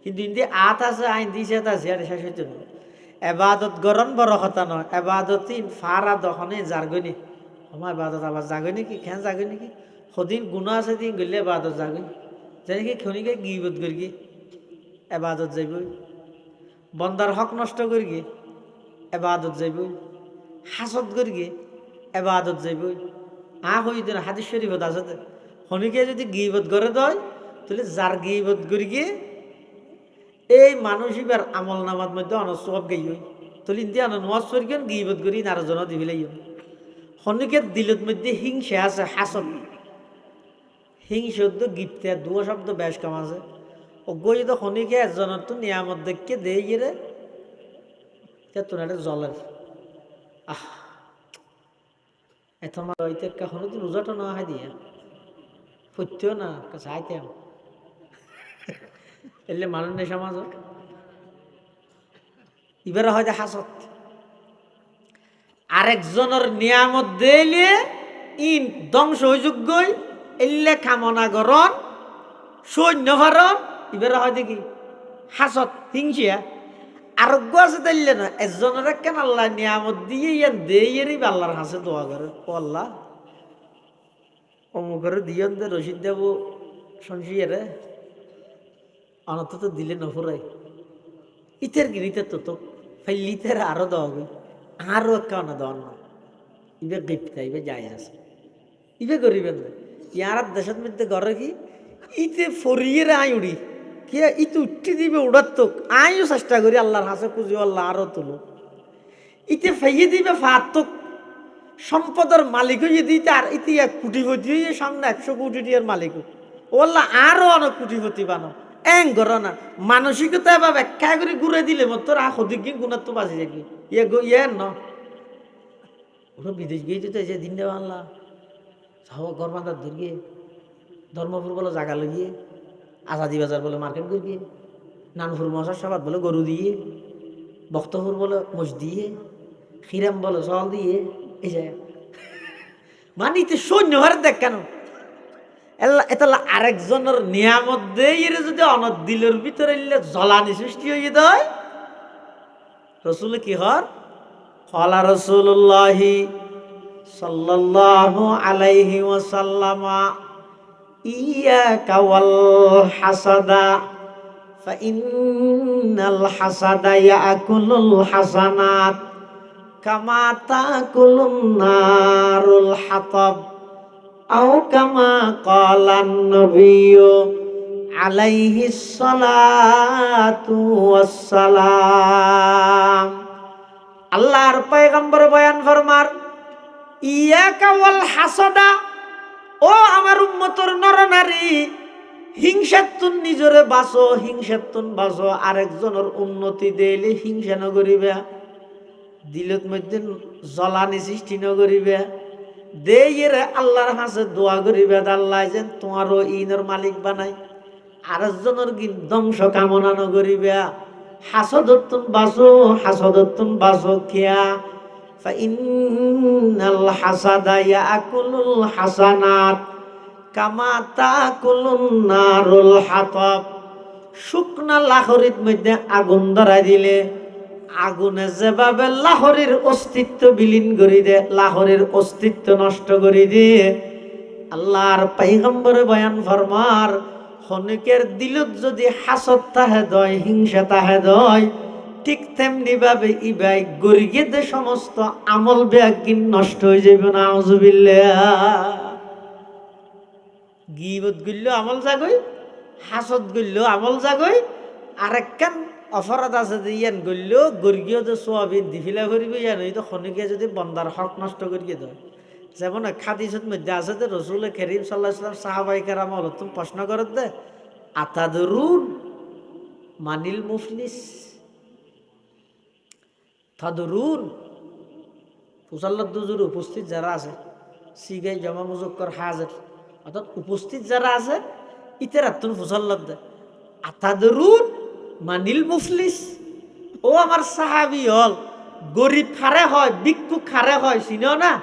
কিন্তু ইন্দি আত আছে আইন দিছে আছে আর শেষ হইতে নয়। এবাদত গরম বড় কথা নয়, এবাদতই ফারা দখনে জাগনি আমার এবাদত আবার জাগই নাকি খেন জাগই নাকি সদিন গুণা আছে দিন গেলে এবাদত জাগই যেনেকে ক্ষণিকে গিবত করি গিয়ে এবাদত যাইবই, বন্দার হক নষ্ট করি গিয়ে এবাদত যাইবই, হাসত করি গিয়ে এবাদত যাইবই। হই দিন হাদিস শরীফত আছে ক্ষণিকে যদি গিবত করে দেয় তাহলে যার গিবত করি গিয়ে এই মানুষ এবার আমল নামার মধ্যে অনসব গাই তাহলে ইন্দিয়া নোয়াজ করি কেন গিবত করি নারজন দিবিলাই ক্ষণিকের দিলত মধ্যে হিংসা আছে, হাসত হিংসদ্য গিফতে দুয়া শব্দ বেশ কম আছে। অজ্ঞ তো শনিকে এজনের তো নিয়ামত দেখকে দেই গিয়ে তোর জলের এত মাইতে কখনো তো রোজাটা না হয় দিয়া ফুটতেও না চাইতে এলে মানুষ নেই সমাজ এবারে হয় হাসত আরেকজনের নিয়ামত দিলে ইন ধ্বংস হইযোগ্যই এলে কামনা গরণ সৈন্য ভারণ এবারে হয় দেখি হাসত হিংসিয়া। আরোগ্য আছে তাইলে না একজনের কেন আল্লাহ নিয়ামত দিয়ে ইয়ান দেই আল্লাহর হাসে দোয়া করে, ও আল্লাহ অমুকের দিয়ন দে রশিদ দেব সঞ্চিয়ারে অনত তো দিলে নফরাই ইতের গিরিতে তো ফাইলিতের আরো দেওয়া গই আরো কেন দেওয়ার না ইবে গিফট ইবে যাই আছে ইবে করিবেন না। ইয়ার দেশের মধ্যে ঘরে কি ইতে ফরিয়ে আই উড়ি কে ইতে উঠতে দিবে উড়ার তো আইও চেষ্টা করি আল্লাহর হাসে খুঁজি আল্লাহ আরো তুলো ইতে ফাইয়ে দিবে ফাতক সম্পদের মালিক হয়ে দিতে আর ইতি 1 কোটিপতি হয়ে সামনে 100 কোটি টিয়ার মালিক ও আল্লাহ আরো অনেক কোটিপতি বানো এং করো না মানসিকতা এবার ব্যাখ্যা করে ঘুরে দিলে মতো সদিক গুণার তো বাঁচি যাবি ইয়ে ন ওরা বিদেশ গিয়ে যেতে যে দিন দেওয়া আনলা সব ঘর বাঁধার ধরিয়ে ধর্মপুর বলে জায়গা লাগিয়ে আজাদি বাজার বলে মার্কেট করিয়ে নানপুর মশার সাবাদ বলে গরু দিয়ে বক্তপুর বলে মোষ দিয়ে খিরাম বলে চল দিয়ে এই যে মানিতে সৈন্য হারে দেখ কেন এটা আরেকজনের নিয়ামত দিয়ে যদি অনদ দিলের ভিতরে জ্বলানি সৃষ্টি হয়ে যায় রসুল কি হর কলা রাসূলুল্লাহি সাল্লাল্লাহু আলাইহি ওয়াসাল্লাম ইয়াকা ওয়াল হাসাদা ফাইন্নাল হাসাদা ইয়াকুলুল হাসানাত কামা তাকুলুন নারুল হাতাব আও কামা ক্বালান নবিয়্যু আলাইহিস সালাতু ওয়াস সালাম। আল্লাহর পয়গম্বর বয়ান ফরমার ইয়াকা ওয়াল হাসাদা, ও আমার উম্মতর নরনারী, হিংসাতুন নিজরে বাঁচো, হিংসাতুন বাঁচো, আরেকজনের উন্নতি দিলে হিংসা নগরিবা, দিলত মধ্যে জ্বলানি সৃষ্টি নগরিবা, দেয়ের আল্লাহর হাসে দোয়া করিবা আল্লাহ যেন তোমারও ইনের মালিক বানাই, আরেকজনের ধ্বংস কামনা নগরিবা। হাসদতুন বাঁচো, হাসদতুন বাঁচো কিয়া ফাইন্নাল হাসাদা ইয়াকুলুল হাসানাত কামা তাকুলুন নারুল হাতাব। শুকনা লাহরির মধ্যে আগুন ধরাই দিলে আগুনে যেভাবে লাহরির অস্তিত্ব বিলীন করে দে, লাহরির অস্তিত্ব নষ্ট করে দিয়ে, আল্লাহর পয়গম্বরে বয়ান ফরমার হনিকের দিলত যদি হাসদ তাহে দয়, হিংসা তাহে দয়, ঠিক তেমনি ভাবে ইবাই গরিয়ে দে সমস্ত আমল ব্যাগিন নষ্ট হয়ে যাবে না। আউযুবিল্লাহ। গীবত গইল আমল জাগই, হাসদ গইল আমল জাগই, আরেকখান অপরাধ আছে যে ইয়ান গইল গরিয়ে যে সোয়াবিন দিফিলা করিবে, ইয়ান হইতো খনিকে যদি বন্দার হক নষ্ট করিয়ে দেয়। যেমন হাদিসের মধ্যে আছে যে রাসূল কারীম সাল্লাল্লাহু আলাইহি ওয়াসাল্লাম সাহাবায়ে কেরাম হল তুমি প্রশ্ন করত দে আতাদরুন মানিল মুফলিস, তাদরুন মুসাল্লাত দুজুর উপস্থিত যারা আছে, সিগাই জমা মুজাক্কার হাজির, অর্থাৎ উপস্থিত যারা আছে ইতারাতুন মুসাল্লাত দে আতাদরুন মানিল মুফলিস, ও আমার সাহাবী হল গরিব খারে হয়, ভিক্ষুক খারে হয়, চিনো না?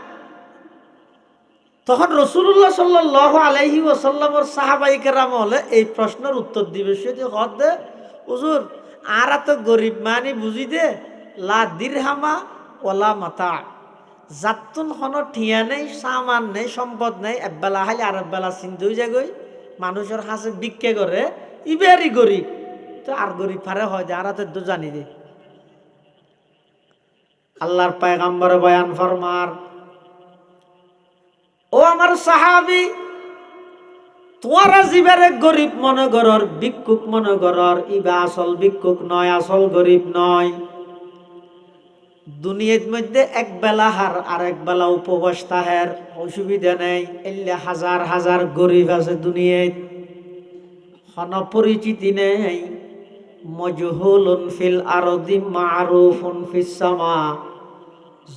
তখন রাসূলুল্লাহ সাল্লাল্লাহু আলাইহি ওয়াসাল্লামের সাহাবায়ে কেরাম হলে এই প্রশ্নের উত্তর দিবে সেটি হদ দে হুজুর আরা তো গরিব মানে বুঝি দে লা দিরহামা ওয়ালা মাতা, জাতুন হন ঠিয়া নেই, সামান নেই, সম্পদ নেই, একবেলা হাইলে আর একবেলা চিন্তা হয়ে যায় গই, মানুষের হাসে ভিক্ষে করে, ইবেরি গরিব তো আর গরিব ফারে হয় যে আরা তো জানি দে। আল্লাহর পয়গম্বর বয়ান ফরমার ও আমার সাহাবী, তোমারা জিবারে গরিব মনে করর, ভিক্ষুক মনে করর, ইবা আসল ভিক্ষুক নয়, আসল গরিব নয়। দুনিয়ার মধ্যে এক বেলা হার আর এক বেলা উপবাস তাহের অসুবিধা নেই, এলে হাজার হাজার গরিব আছে দুনিয়ায়, হন পরিচিতি নেই। মজহুলুন ফিল আরদি মারুফুন ফিস সামা,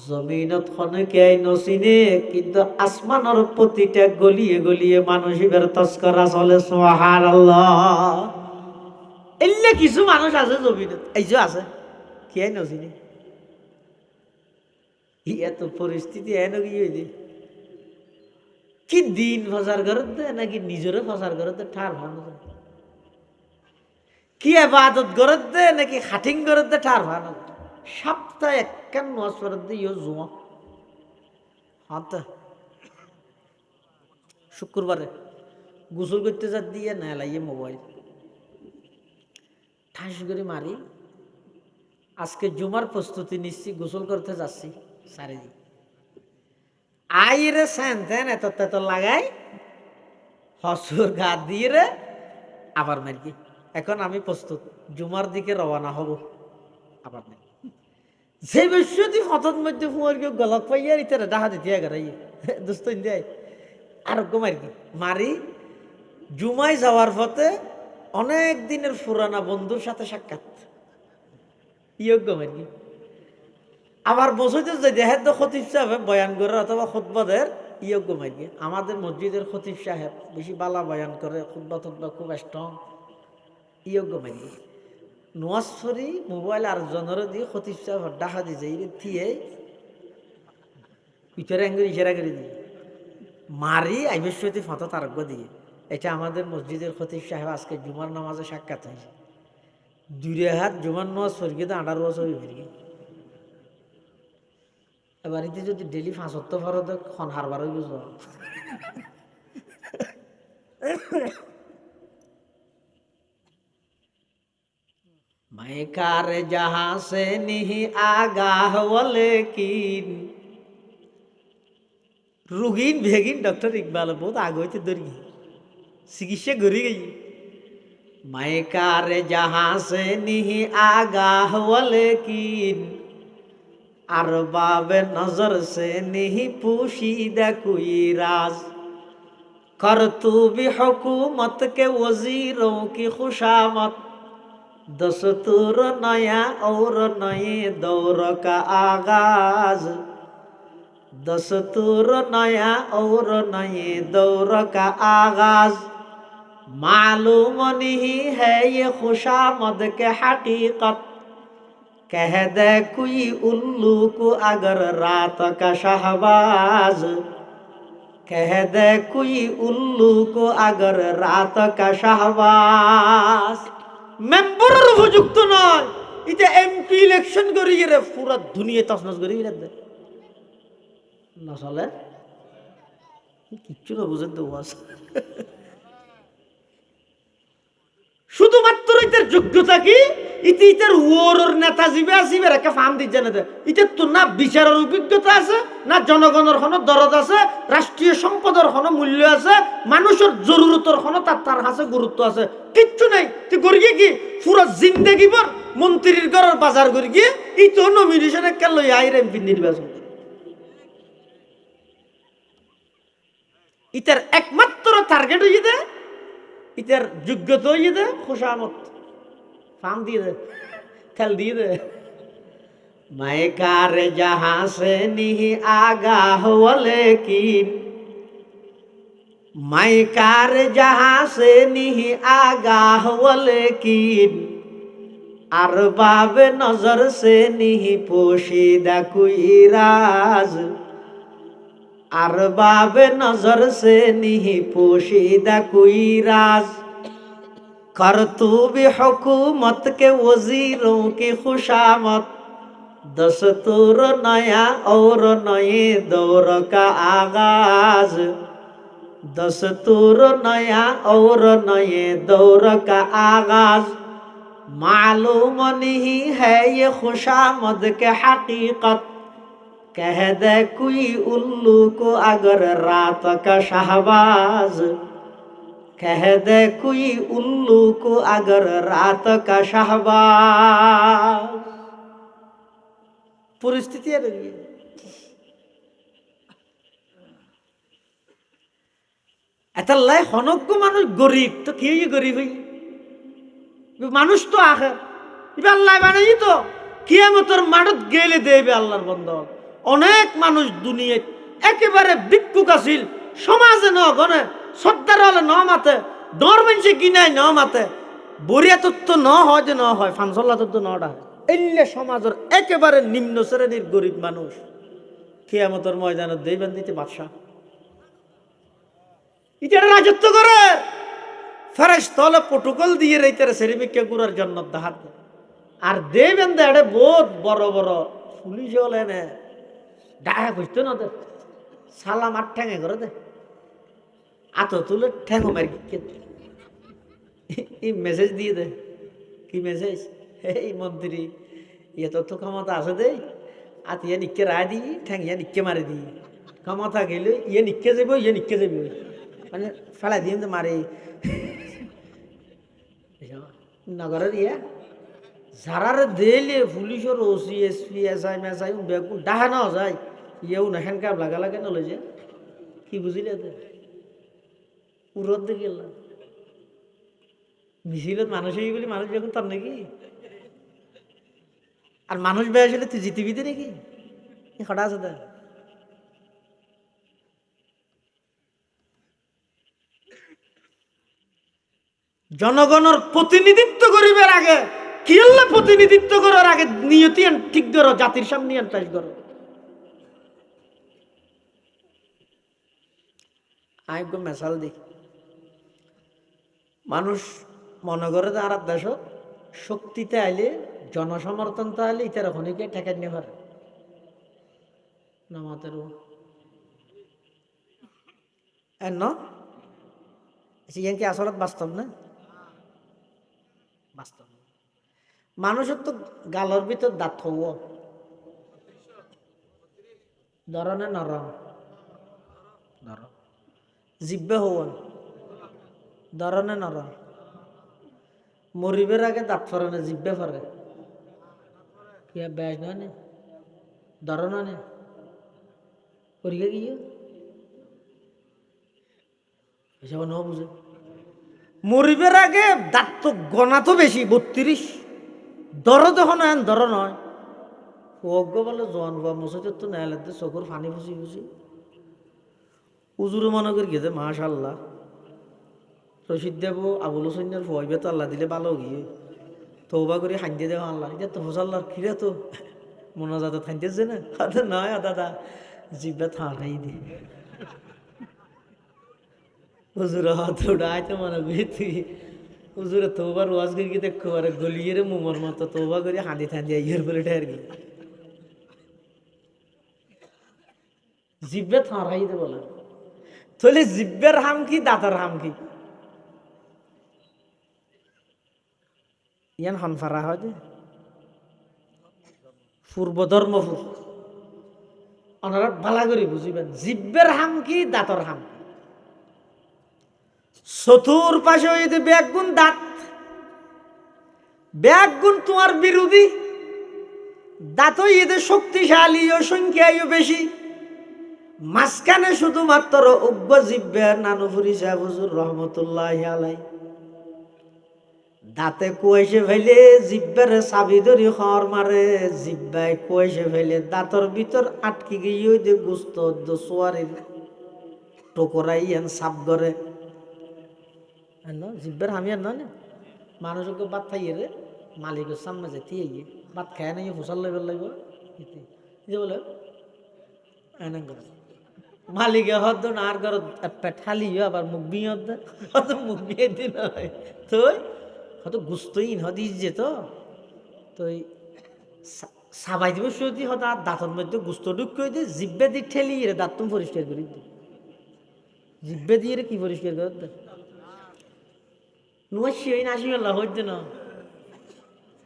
জমিনত খনকে নচিনে কিন্তু আসমানের প্রতিটা গলিয়ে গলিয়ে মানুষ এবার তস্করা চলে। সুবহানাল্লাহ। এলে কিছু মানুষ আছে জমিনত, এই যে আছে কি নচিনে, এত পরিস্থিতি এন কি কি দিন ফসার ঘরত দে নাকি নিজরে ফসার ঘরত দে ঠার ভানো, কি ইবাদত ঘরত দে নাকি হাটিং ঘরত দে ঠার ভানো, সপ্তাহে একখান নামাজ পড়ত দে ইয়ো জুমা হাত শুক্রবারে গোসল করতে যা দিয়ে না লাইয়ে মোবাইল ঠাস করে মারি, আজকে জুমার প্রস্তুতি নিচ্ছি, গোসল করতে যাচ্ছি, সারি আইরে সেন তেন এত তেত লাগাই হসুর গা দিয়ে রে আবার মারি। এখন আমি প্রস্তুত জুমার দিকে রওনা হব, আবার মারি যে বৈশ্যতি ফতত মধ্যে ফুয়ার কেউ গলত পাইয়ার ইতারা ডাহা দিতে গারাই দোস্ত দেয় আরোগ্য মারি মারি। জুমায় যাওয়ার পথে অনেক দিনের পুরানা বন্ধুর সাথে সাক্ষাৎ, ইয়োগ্য মারি আবার বসইতে যে দেহের তো খতিব সাহেব বয়ান করে অথবা খুতবাদের ইয়োগ্য মাইকে আমাদের মসজিদের খতিব সাহেব বেশি বালা বয়ান করে খুতবা টুতবা খুব স্ট্রং ইয়োগ্য মাইকে নোয়াজ ফরি মোবাইল আর জনের দিয়ে খতিব সাহেব ডাকা দিছে এই থিয়ে পিছরে আঙ্গুল ইশারা করে দিয়ে মারি আইবেশ্বতী ফটো তারক্য দিয়ে এটা আমাদের মসজিদের খতিব সাহেব আজকে জুমার নামাজে সাক্ষাৎ হয়েছে 2 হাত জুমার নামাজ ফরিকে তো 18 বছর ফিরিয়ে বাড়িতে যদি ডেলি 75 ফরত খন হারবার হইব মাইকার যাহা সে নিহি আগাহ বলে কিন রুগীন ভেগিন ডক্টর ইকবাল বহুত আগ হইতে ধরি চিকিৎসা করি গেই মাইকার যাহা সে নিহি আগাহ বলে কিন আর বাবে নজর সে নিহি পুশিদা কুই রাজ कर तू भी हुकूमत के वजीरों की खुशामत दस्तूर नया और नए दौर का आगाज दस्तूर नया और नए दौर का आगाज मालूम नहीं है ये खुशामद के हकीकत कह दे कोई उल्लू को अगर रात का शहबाज कह दे कोई उल्लू को अगर रात का शहबाज মেম্বারের উপযুক্ত নয় এটা এমপি ইলেকশন করি রে পুরো দুনিয়া তছনছ করি রে না চলে কিচ্ছু না বুঝেন তো শুধুমাত্র এটার যোগ্যতা কি ইতি ইতার ওর নেতা জিবে আসিবে একটা ফার্ম দিচ্ছে না ইতার তো না বিচারের অভিজ্ঞতা আছে না জনগণের কোনো দরদ আছে রাষ্ট্রীয় সম্পদের কোনো মূল্য আছে মানুষের জরুরতের কোনো তার কাছে গুরুত্ব আছে কিচ্ছু নাই তুই করিয়ে কি পুরো জিন্দেগি ভর মন্ত্রীর ঘরের বাজার করি গিয়ে এই তো নমিনেশন একটা লই আইর এমপি নির্বাচন ইতার একমাত্র টার্গেট হয়ে দে ইতার যোগ্যতা হয়ে দে খুশামত ফার্ম দিয়ে দে খেল দিয়ে দে মাইকার যাহা সে নিহি আগাহ বলে কিন মাইকার যাহা সে নিহি আগাহ বলে কিন আর বাবে নজর সে নিহি পোশিদা কুই রাজ আর বাবে নজর সে নিহি পোশিদা কুই রাজ कर तू भी हुकूमत के वजीरों की खुशामत दस्तूर नया और नए दौर का आगाज दस्तूर नया और नए दौर का आगाज मालूम नहीं है ये खुशामद के हकीकत कह दे कोई उल्लू को अगर रात का शहबाज कह दे कोई उल्लू को अगर रात का शहबाज परिस्थिति है এতাল্লাই হনজ্ঞ মানুষ গরিব তো কি গরিব হই মানুষ তো আখে এবার আল্লাহ বানাই তো কিয়ামতের মাঠত গেলে দেবে আল্লাহর বন্ধ অনেক মানুষ দুনিয়ায় একেবারে ভিক্ষুক আছিল সমাজে ন গনে শ্রদ্ধার হলে ন মাতে ডর মানছে কিনাই ন মাতে বরিয়া তত্ত্ব ন হয় যে ন হয় ফানসল্লা তত্ত্ব নটা এলে সমাজের একেবারে নিম্ন শ্রেণীর গরিব মানুষ কিয়ামতের ময়দানে দেবেন দিতে বাদশা এটা রাজত্ব করে ফেরেশতা হলে প্রটোকল দিয়ে রেইতারে সেরিমিকে গুড়ার জন্য দাহাত আর দেবেন দে এটা বহুত বড় বড় পুলিশ হলে না ডাকা বুঝতো না দে সালাম আর ঠ্যাঙে করে দে আত তুলে ঠ্যাঙো মারি এই মেসেজ দিয়ে দে কি মেসেজ এই মন্ত্রী ইয়ে তো ক্ষমতা আছে দে আত ইয়ে নিকে রায় দিই ঠ্যাং ইয়ে নিকে মারি দিই ক্ষমতা গেলে ইয়ে নিকে যাব ইয়ে নিকে যাব মানে ফেলাই দিন তো মারে নগরের ইয়ে যারার দিলে পুলিশের ওসি এসপি এসআই মেসাই বেগুন ডাহা না যায় ইয়েও না হ্যান্ডকাপ লাগা লাগে নলে যে কি বুঝিলে উরত দিয়ে গেল মিছিলত মানুষ হয়ে বলি মানুষ বেগুন তার নাকি আর মানুষ বেয়া আসলে তুই জিতিবি নাকি খটা আছে দা জনগণের প্রতিনিধিত্ব করিবার আগে কি আল্লাহ প্রতিনিধিত্ব করার আগে নিয়তি ঠিক করো, জাতির সামনে পেশ করো। আমি মেশাল দিই, মানুষ মনে করে যে আর দেশ শক্তিতে আইলে জনসমর্থনতে আইলে ইতার খনিকে ঠেকে নিয়ে পারে নামাতের কি আসলত বাস্তব না? বাস্তব মানুষের তো গালর ভিতর দাঁত হব ধরনে নরম নরম, জিব্বে হওয়ান ধরনে নরম, মরিবের আগে দাঁত ফরে না জিব্বে ফরে কি ব্যাস নয় নে ধরন নে করিয়ে গিয়ে এসব ন বুঝে মরিবের আগে দাঁত তো গনা তো বেশি 32 দর যখন ধর নয় অজ্ঞ বলে জন বা মসজিদের তো নেয়ালে চকুর ফানি ফুসি ফুসি উজুরে মনে করি গেছে মাশাল্লাহ রশিদ দেব আবুল হোসেনের ফয়বে তো আল্লাহ দিলে ভালো গিয়ে তৌবা করে খাইতে দেওয়া আল্লাহ এটা তো হোসাল্লাহর খিরে তো মনে যাতে খাইতেছে না নয় দাদা জিব্বা থাকাই দি হুজুর হাত উঠাইতে মনে করি তুই হুজুরে তৌবার ওয়াজ করি দেখো আর গলিয়ে মোমর মতো তৌবা করে হাঁদি থাঁদি ইয়ের বলে ঠের গিয়ে জিব্বে থাকাইতে বলে তাহলে জিব্বের হাম কি দাঁতার হাম কি ইয়ান হনফারা হয় যে পূর্ব ধর্মপুর ওনারা ভালা করে বুঝিবেন জিব্বের হাম কি দাঁতর হাম চতুর পাশে হইতে ব্যাগুণ দাঁত ব্যাগুণ তোমার বিরোধী দাঁত এদের শক্তিশালী ও সংখ্যায়ও বেশি মাঝখানে শুধুমাত্র অজ্ঞ জিব্বের নানুপুরি সাহেব হুজুর রহমতুল্লাহ আলাই দাঁতে কুয়াইছে ফেলে জিব্বের চাবি ধরি খড় মারে জিব্বাই কুয়াইছে ফেলে দাঁতর ভিতর আটকে গিয়ে যে গুস্ত সোয়ারির টোকরাই এন সাপ করে জিব্বের আমি আর নয় মানুষকে বাদ খাইয়ে রে মালিকের সামনে যেতে গিয়ে ভাত খায় নাই ফসল লাগবে লাগবে বলে মালিকে হদ না আর ঘর পেঠালি আবার মুখ বিয়ে হত মুখ বিয়ে দিন তো হয়তো গুস্তই হদি যেত তো সাবাই দিব সত্যি হয়তো আর দাঁতর মধ্যে গুস্ত ঢুক করে দিয়ে জিব্বে দিয়ে ঠেলি রে দাঁত তুমি পরিষ্কার করি জিব্বে দিয়ে রে কি পরিষ্কার কর নুয়াশি নাসি আল্লাহ হইতে না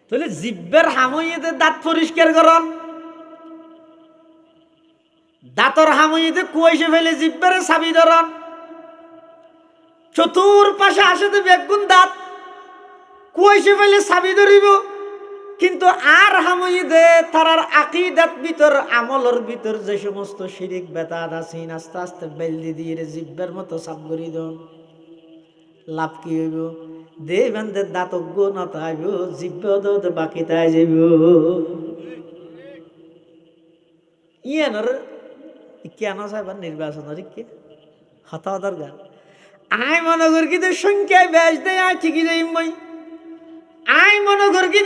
তাহলে জিব্বের হামইতে দাঁত পরিষ্কার করন দাঁতর হামইতে কুয়াইছে ফেলে জিব্বের চাবি ধরন চতুর পাশে আসে বেগুন দাঁত কুয়াইছে ফেলে চাবি ধরিব কিন্তু আর হামইদে তারার আকীদাত ভিতর আমলের ভিতর যে সমস্ত শিরিক বেদাত আছে আস্তে আস্তে বেলদি দিয়ে জিব্বের মতো সাপ করি দন লাভ কি হইব দে বান্ধে দাঁতজ্ঞ নতাইব জিব্ব বাকি তাই যাইব ইয়ানোর কেন সাহেব নির্বাচনের কে হতা দরকার আই মনে করি কি সংখ্যায় বেশ দেয় আয় ঠিকই যাই মই আই মনে করি কি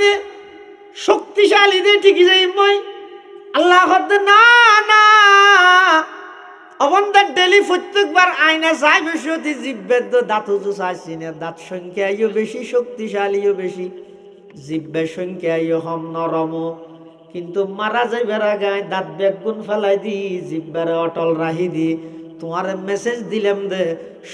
শক্তিশালী দে ঠিকই যাই মই আল্লাহ না না অবন্ধার ডেলি প্রত্যেকবার আয়না চাই বেশি জিব্বের দাঁত উঁচু চাইছি না দাঁত সংখ্যায়ও বেশি শক্তিশালীও বেশি জিব্বের সংখ্যায়ও হম নরম কিন্তু মারা যাইবার গায়ে দাঁত বেগুন ফেলাই দি জিব্বার অটল রাহি দি তোমার মেসেজ দিলাম দে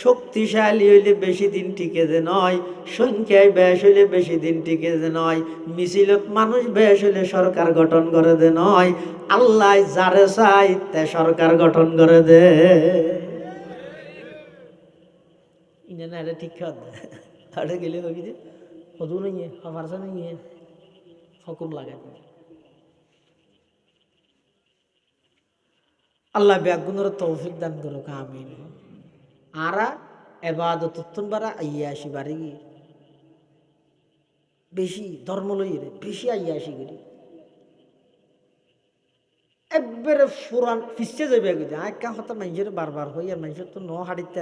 শক্তিশালী হইলে বেশি দিন টিকে যে নয় সংখ্যায় বেশ হইলে বেশি দিন টিকে যে নয় মিছিলত মানুষ বেশ হইলে সরকার গঠন করে দে নয় আল্লাহ যারে চাই তে সরকার গঠন করে দে ইনা এটা ঠিক কথা গেলে হবি যে হদু নেই হফারসা নেই হুকুম লাগাই আল্লাহ ব্যাগুনের তৌফিক দান করো আমিন আরা এবাদত বারা আইয়া আসি বাড়ি গিয়ে বেশি ধর্ম লইয়ে বেশি আইয়া আসি করি একবারে ফুরান ফিসে যাবে আঁকা হতা মানুষের বারবার হই আর মানুষের তো ন হাড়িতে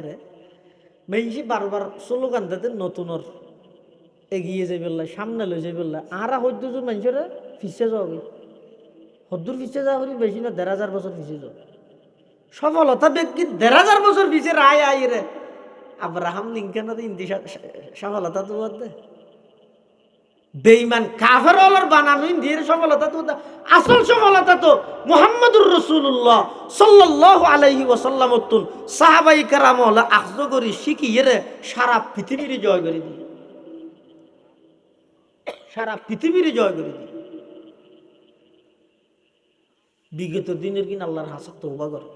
মানুষ বারবার স্লোগান দিতে নতুনের এগিয়ে যাই বললে সামনে লই যাই বললে আর হদ্দুর মানুষের ফিসে যাওয়া হদ্দুর ফিসে যাওয়া করি বেশি না ১,৫০০ বছর ফিসে যাও সফলতা ব্যক্তি ১,৫০০ বছর ফিসে রায় আই রে আব্রাহাম লিঙ্কন ইন্দি সফলতা তো দে বেঈমান কাফের ওলার বানানো ইন্দির সফলতা তো আসল সফলতা তো মুহাম্মদুর রাসূলুল্লাহ সাল্লাল্লাহু আলাইহি ওয়াসাল্লাম তুন সাহাবায়ে কেরাম হলা আখজ করি শিখিয়ে রে সারা পৃথিবীর জয় করে দি সারা পৃথিবীর জয় করে দি বিগত দিনের কিনা আল্লাহর হাসে তওবা করে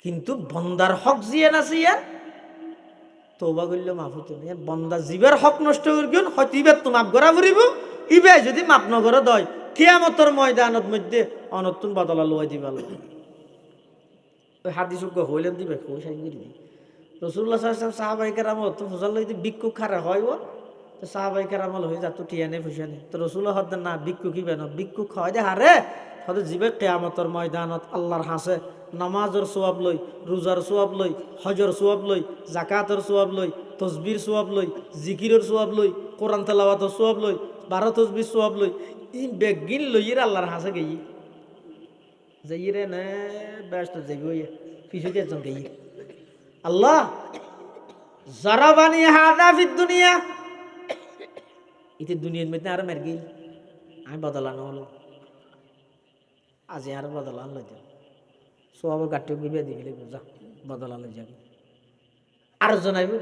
কিন্তু বন্দার হক জিয়ে না সিয়া তওবা করলে মাফ হতো না বন্দা জীবের হক নষ্ট করিও হয়তো ইবার তো মাফ করা ফুরিব ইবে যদি মাফ নগরে দয় কিয়ামতের ময়দানত মধ্যে অনতুন বদলা লই দিবা ওই হাদিস হইলেন দিবে কই সাই করি দি রাসূলুল্লাহ সাল্লাল্লাহু আলাইহি ওয়াসাল্লাম সাহাবায়ে কেরাম তো ফুজাল লইতে বিক্ষু খারে হয় ও তো সাহাবায়ে কেরাম হই যা তো টিয়ানে ফুসানে তো রাসূলুল্লাহ হদ না বিক্ষু কি বেন বিক্ষু খাওয়া দে হারে হদ জিবে কিয়ামতের ময়দানত আল্লাহর হাসে নামাজের সওয়াব লই রোজার সওয়াব লই হজের সওয়াব লই যাকাতের সওয়াব লই তাসবির সওয়াব লই জিকিরের সওয়াব লই কোরআন তেলাওয়াতের সওয়াব লই 12 তাসবির সওয়াব লই ই বেগিন লইরা আল্লাহর হাসে গই যাইরে না ব্যস্ত যাইবই পিছুতে জন গই আল্লাহ জারাবানি হাদা ফিদ দুনিয়া ইতে দুনিয়ার মধ্যে আর মের গই আমি বদলানো হলো আজ আর বদলান লই সব গাটি বিবে দিলে বুঝা বদলালে যাবে আর জানাইব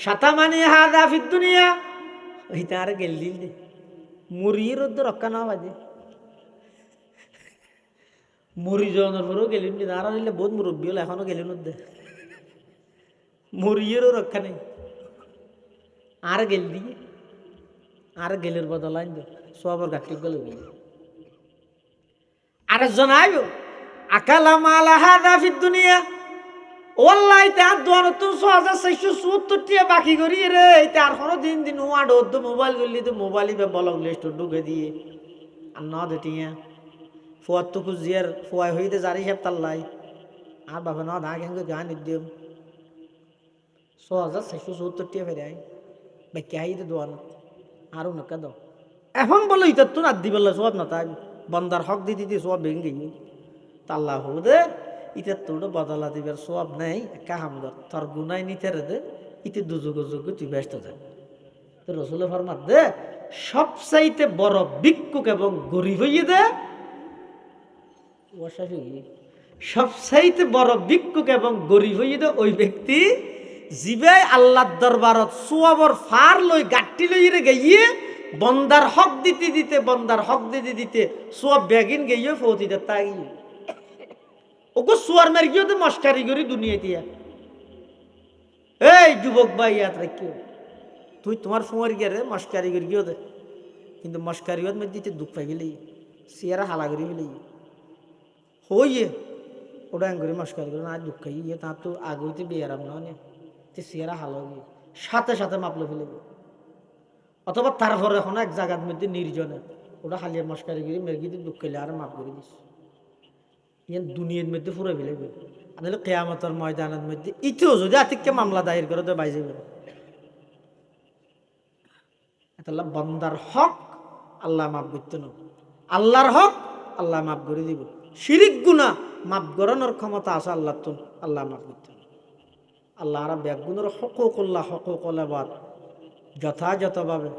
শাতামানি হাদা ফিদ দুনিয়া ওইটা আর গেল দিল দে মুরির তো রক্ষা না বাজে মুরি জনের পরও গেলেন না আর হইলে বহুত মুরব্বী হলো এখনো গেলেন দে মুরিয়েরও রক্ষা নেই আর গেল দিয়ে আর গেলের বদলাইন দে সবার গাটি গেল আর জানাইব আকালা মালা হাদা ফিদ দুনিয়া ওয়াল্লাহি তা দোয়ানো ৬৪৭৪ টিয়া বাকি করি রে এটা আর কোনো দিন দিন ওয়াড হদ্দ মোবাইল গলি তো মোবাইলই বে ব্লক লিস্ট ঢুকে দিয়ে আর ন দেটিয়া ফুয়ার তো কুজিয়ার ফুয়াই হইতে জারি সাহেব তাল্লাই আর বাবা ন দা কেন গান দিম ৬৪৭৪ টিয়া ফেরে আই বাকি আইতে দোয়ানো আরো নাকা দাও এখন বলো ইতা তো না দি বললে সব না তাই বন্দার হক দিতে দিতে সব ভেঙে গই তাল্লা হদে ইতে তোর বদলা দিবার সব নেই একা হামগর তোর গুনাই নিতে রে দে ইতে দুযোগ তুই ব্যস্ত থাক তো রসুল ফরমাত দে সবচাইতে বড় ভিক্ষুক এবং গরিব হইয়ে দে সবচাইতে বড় ভিক্ষুক এবং গরিব হইয়ে দে ওই ব্যক্তি জিবে আল্লাহর দরবারত সুয়াবর ফার লই গাট্টি লইরে গিয়ে বন্দার হক দিতে দিতে বন্দার হক দিতে দিতে সব বেগিন গিয়ে ফৌতিতে তাই ওকে সুয়ার মার গিয়ে তো মস্কারি করি দুনিয়া দিয়া এই যুবক ভাই ইয়াদ রাখিও তুই তোমার ফুয়ার গিয়ে রে মস্কারি করি গিয়ে দে কিন্তু মস্কারি মধ্যে দিতে দুঃখ পাই গেলি সিয়ারা হালা করি ফেলি হইয়ে ওটা করে মস্কারি করে না দুঃখ ইয়ে তা তো আগে বিয়ারাম না তে সিয়ারা হালা গিয়ে সাথে সাথে মাপলো ফেলে অথবা তারপরে এখন এক জায়গার মধ্যে নির্জনে ওটা হালিয়া মস্কারি করি মেরগিতে দুঃখ খেলে আর মাপ করে দিস ইয়ান দুনিয়ার মধ্যে ফুরে ফেলে আনলে কিয়ামতের ময়দানের মধ্যে ইতেও যদি আতিককে মামলা দায়ের করে তো বাই যাবে এটা বন্দার হক আল্লাহ মাফ করতে না আল্লাহর হক আল্লাহ মাফ করে দিব শিরিক গুনাহ মাফ করানোর ক্ষমতা আছে আল্লাহ তো আল্লাহ মাফ করতে আল্লাহ আর ব্যাগুনের হকুকুল্লাহ হকুকুল্লাবাদ যথাযথভাবে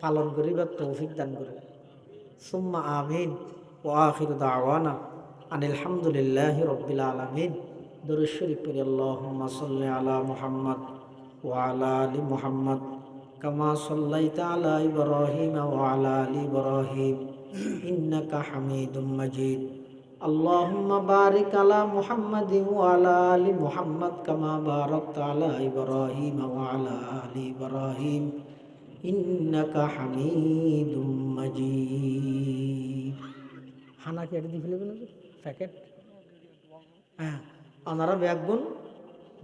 পালন করিবার তৌফিক দান করে সুম্মা আমিন ওয়া আখিরু দাওয়ানা আনিল হামদুলিল্লাহি রাব্বিল আলামিন দরুদ শরীফ পড়ি আল্লাহুম্মা সাল্লি আলা মুহাম্মদ ওয়া আলা আলি মুহাম্মদ কামা সাল্লাইতা আলা ইব্রাহিম ওয়া আলা আলি ইব্রাহিম ইন্নাকা হামিদুম মাজিদ আল্লাহুম্মা বারিক আলা মুহাম্মাদিন ওয়া আলা আলি মুহাম্মদ কামা বারাকতা আলা ইব্রাহিম ওয়া আলা আলি ইব্রাহিম ইন্নাকা হামিদুম মাজিদ হানা কি এটা দি ফেলবে না প্যাকেট হ্যাঁ ওনারা ব্যাগগুন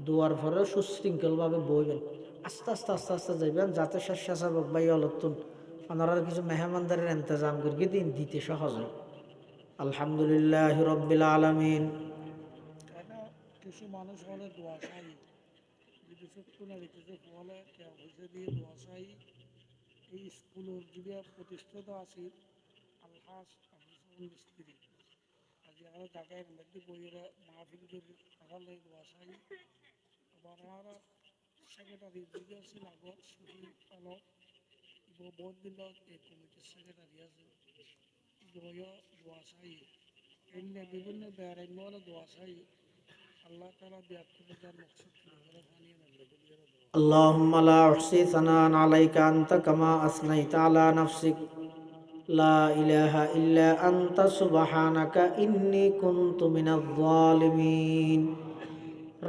দুয়ার ভরে সুশৃঙ্খলভাবে বইবেন আস্তে আস্তে আস্তে আস্তে যাইবেন যাতে স্বেচ্ছাসেবক ভাই অলতুন ওনারা কিছু মেহমানদারের ইন্তজাম করি দিন দিতে সহজ হয় আলহামদুলিল্লাহি রাব্বিল আলামিন। কিছু মানুষ হলে দোয়া চাই, বিদেশত কিছু হলে কেউ হয়েছে দিয়ে দোয়া চাই। এই স্কুলের যে প্রতিষ্ঠিত আছে আলহাজ মিস্ত্রি আজ আমরা ঢাকায় মধ্যে বইয়েরা মাহফিল করি তাহলে দোয়া চাই। আবার আমরা সেক্রেটারি দিকে আছে লাগত সুফি আলম বহুত দিন এই কমিটির সেক্রেটারি আছে দোয়া চাই। এমনি বিভিন্ন বেড়াইন দোয়া চাই। আল্লাহ তাআলা ব্যাখ্যা যার মকসদ করে বানিয়ে নেন। اللهم لا أحصي ثناء عليك أنت كما أثنيت على نفسك لا إله إلا أنت سبحانك إني كنت من الظالمين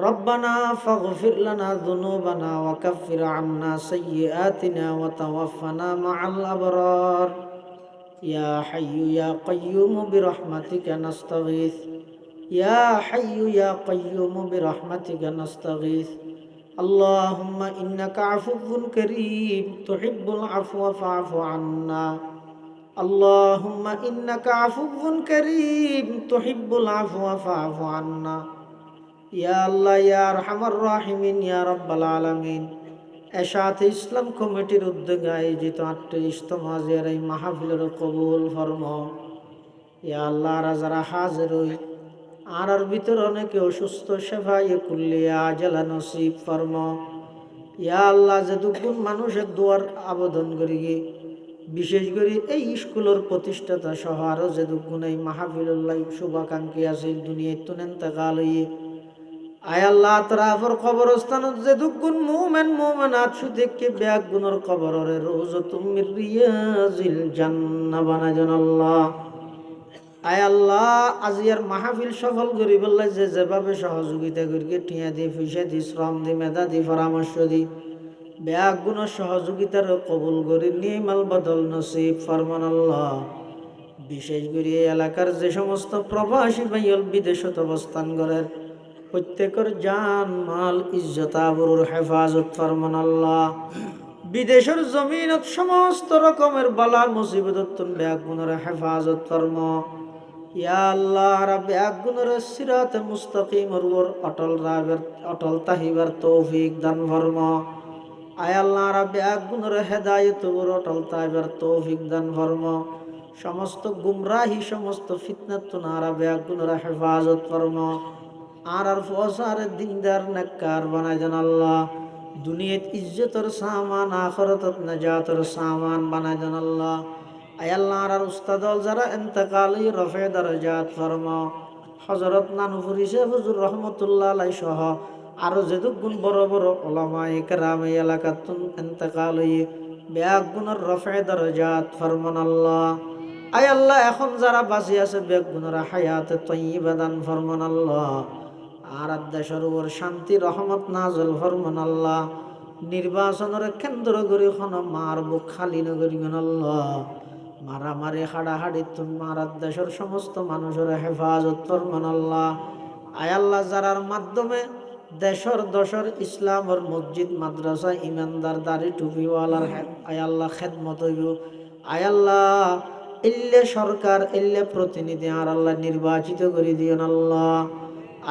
ربنا فاغفر لنا ذنوبنا وكفر عنا سيئاتنا وتوفنا مع الأبرار يا حي يا قيوم برحمتك نستغيث يا حي يا قيوم برحمتك نستغيث اللهم إنك عفو كريم تحب العفو فاعف عنا اللهم إنك عفو كريم تحب العفو فاعف عنا يا الله يا أرحم الراحمين يا رب العالمين এশাত ইসলাম কমিটির উদ্যোগে আয়োজিত 38তম মাজিয়ার এই মাহফিলের কবুল ফরমাও। ইয়া আল্লাহ যারা হাজির হই আর ভিতর অনেকে অসুস্থ শেফায়ে কুল্লিয়া আজলা নসিব ফরমাও। ইয়া আল্লাহ যেটুকুন মানুষের দোয়ার আবেদন করি বিশেষ করে এই স্কুলের প্রতিষ্ঠাতা সহ আরও যেটুকুন এই মাহফিলুল্লাহ শুভাকাঙ্ক্ষী আছে দুনিয়ায় তুনেন তাকাল হইয়ে আয় আল্লাহ তারাফর কবরস্থানত যেটুকুন মুমিন মুমিনাত সুদেককে ব্যাগ গুণর কবরের রওজাতুম মির রিয়াজিল জান্নাহ বানাজন আল্লাহ। আয় আল্লাহ আজিয়ার মাহফিল সফল করি বললে যে যেভাবে সহযোগিতা করি টিয়া দি পয়সা দি শ্রম দি মেধা দি পরামর্শ দি ব্যাগ গুণ সহযোগিতার কবুল করি নিমাল বদল নসিব ফরমান আল্লাহ। বিশেষ করে এই এলাকার যে সমস্ত প্রবাসী ভাইয়ল বিদেশত অবস্থান করেন প্রত্যেকের জান মাল ইজ্জত আবরুর হেফাজত ফরমান আল্লাহ। বিদেশের জমিনত সমস্ত রকমের বালা মুসিবত ব্যাগ গুণের হেফাজত ফরমা। ইয়া আল্লাহ রাব্বে আগুনের সিরাতে মুস্তাকিমের উপর অটল তাহিবার তৌফিক দান ফরমা। আয় আল্লাহ রাব্বে আগুনের হেদায়েতের উপর অটল তাহিবার তৌফিক দান ফরমা। সমস্ত গুমরাহি সমস্ত ফিতনাত না রাব্বে আগুনের হেফাজত ফরমা। আর ফসারে দিনদার নেককার বানায় দেন আল্লাহ। দুনিয়াত ইজ্জতের সামান আখিরাতত নাজাতের সামান বানায় দেন আল্লাহ। আয় আল্লাহ আর উস্তাদল যারা ইন্তেকালি রফে দরজাত ফরমা। হযরত নানুপুরি সাহেব হুজুর রহমাতুল্লাহ আলাইহি সহ আরো যেটুকুন বড় বড় উলামা ইকরাম এই এলাকাতুন ইন্তেকালি ব্যাগ গুণের রফে দরজাত ফরমান আল্লাহ। আয় আল্লাহ এখন যারা বাঁচি আছে ব্যাগ গুণের হায়াতে তাইয়্যিবা দান ফরমান আল্লাহ। আর দেশের উপর শান্তি রহমত নাজল ফরমান আল্লাহ। নির্বাচনের কেন্দ্র করে কোনো মার বুক খালি নগরী আল্লাহ। মারামারি হাড়াহাড়ি তোমার দেশের সমস্ত মানুষের হেফাজত ফরমান আল্লাহ। আয় আল্লাহ যারার মাধ্যমে দেশের দশের ইসলামের মসজিদ মাদ্রাসা ইমানদার দাড়ি টুপিওয়ালার আয় আল্লাহ খেদমত হইব। আয় আল্লাহ ইল্লে সরকার ইল্লে প্রতিনিধি আর আল্লাহ নির্বাচিত করে দিও আল্লাহ।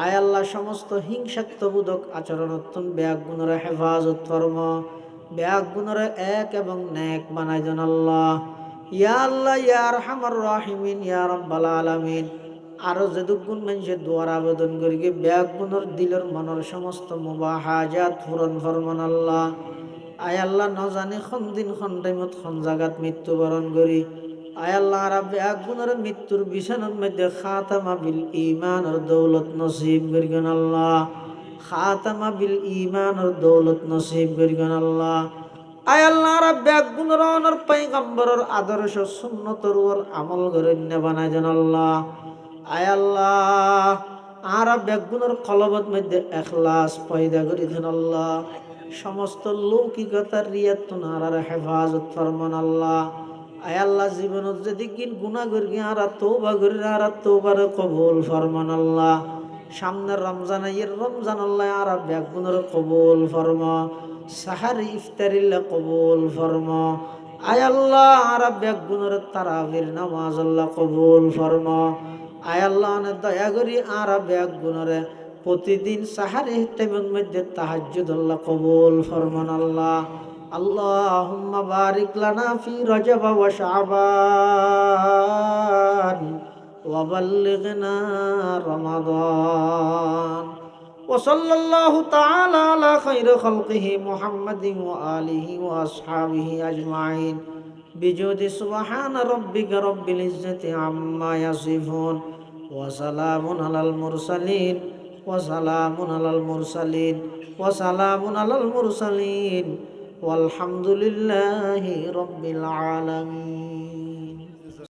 আয় আল্লাহ সমস্ত হিংসাত্মবোধক আচরণোত্তম ব্যাগ গুণের হেফাজত ফরমা। ব্যাগ গুণের এক এবং নেক বানাই দেন আল্লাহ। ইয়া আল্লাহ ইয়া আরহামার রাহিমিন ইয়া রাব্বাল আলামিন। আরো যেটুকুন মানুষের দোয়ার আবেদন করি ব্যাগ গুণের দিলের মনের সমস্ত মুবাহাজাত পূরণ ফরমান আল্লাহ। আয় আল্লাহ ন জানি খন দিন খন টাইমত খন জাগাত মৃত্যুবরণ করি। আয় আল্লাহ রাব্বে আগুনের মৃত্যুর বিছানার মধ্যে খাতামা বিল ঈমানের দৌলত নসিব করিবেন আল্লাহ। খাতামা বিল ঈমানের দৌলত নসিব করিবেন আল্লাহ। আয় আল্লাহ রাব্বে আগুনের অনর পয়গম্বরের আদর্শ সুন্নতের উপর আমল করে বানায় দেন আল্লাহ। আয় আল্লাহ আর বেগুনের কলবত মধ্যে এখলাস পয়দা করে দেন আল্লাহ। সমস্ত লৌকিকতার রিয়াত তুনার হেফাজত ফরমান আল্লাহ। আয় আল্লাহ জীবনত যদি কিন গুনাহ করি আর তওবা করি আর তওবার কবুল ফরমান আল্লাহ। সামনের রমজান আইয়ের রমজান আল্লাহ আর বেগুনের কবুল ফরমা। সাহারি ইফতারিল্লা কবুল ফরমা। আয় আল্লাহ রাব্বে গুণরে তারাবির নামাজ আল্লাহ কবুল ফরমা। আয় আল্লাহ দয়া করি রাব্বে গুণরে প্রতিদিন সাহারি টাইমের মধ্যে তাহাজ্জুদ আল্লাহ কবুল ফরমান আল্লাহ। আল্লাহুম্মা বারিক লানা ফি রজব ওয়া শাবান ওয়া বাল্লিগনা রমাদান। ওয়া সাল্লাল্লাহু তাআলা আলা খাইরি খালকিহি মুহাম্মাদিন ওয়া আলিহি ওয়া আসহাবিহি আজমাইন বিজুদি সুবহানা রাব্বিকা রাব্বিল ইজ্জাতি আম্মা ইয়াসিফুন ওয়া সালামুন আলাল মুরসালিন ওয়া সালামুন আলাল মুরসালিন ওয়া সালামুন আলাল মুরসালিন ওয়ালহামদুলিল্লাহি রাব্বিল আলামিন।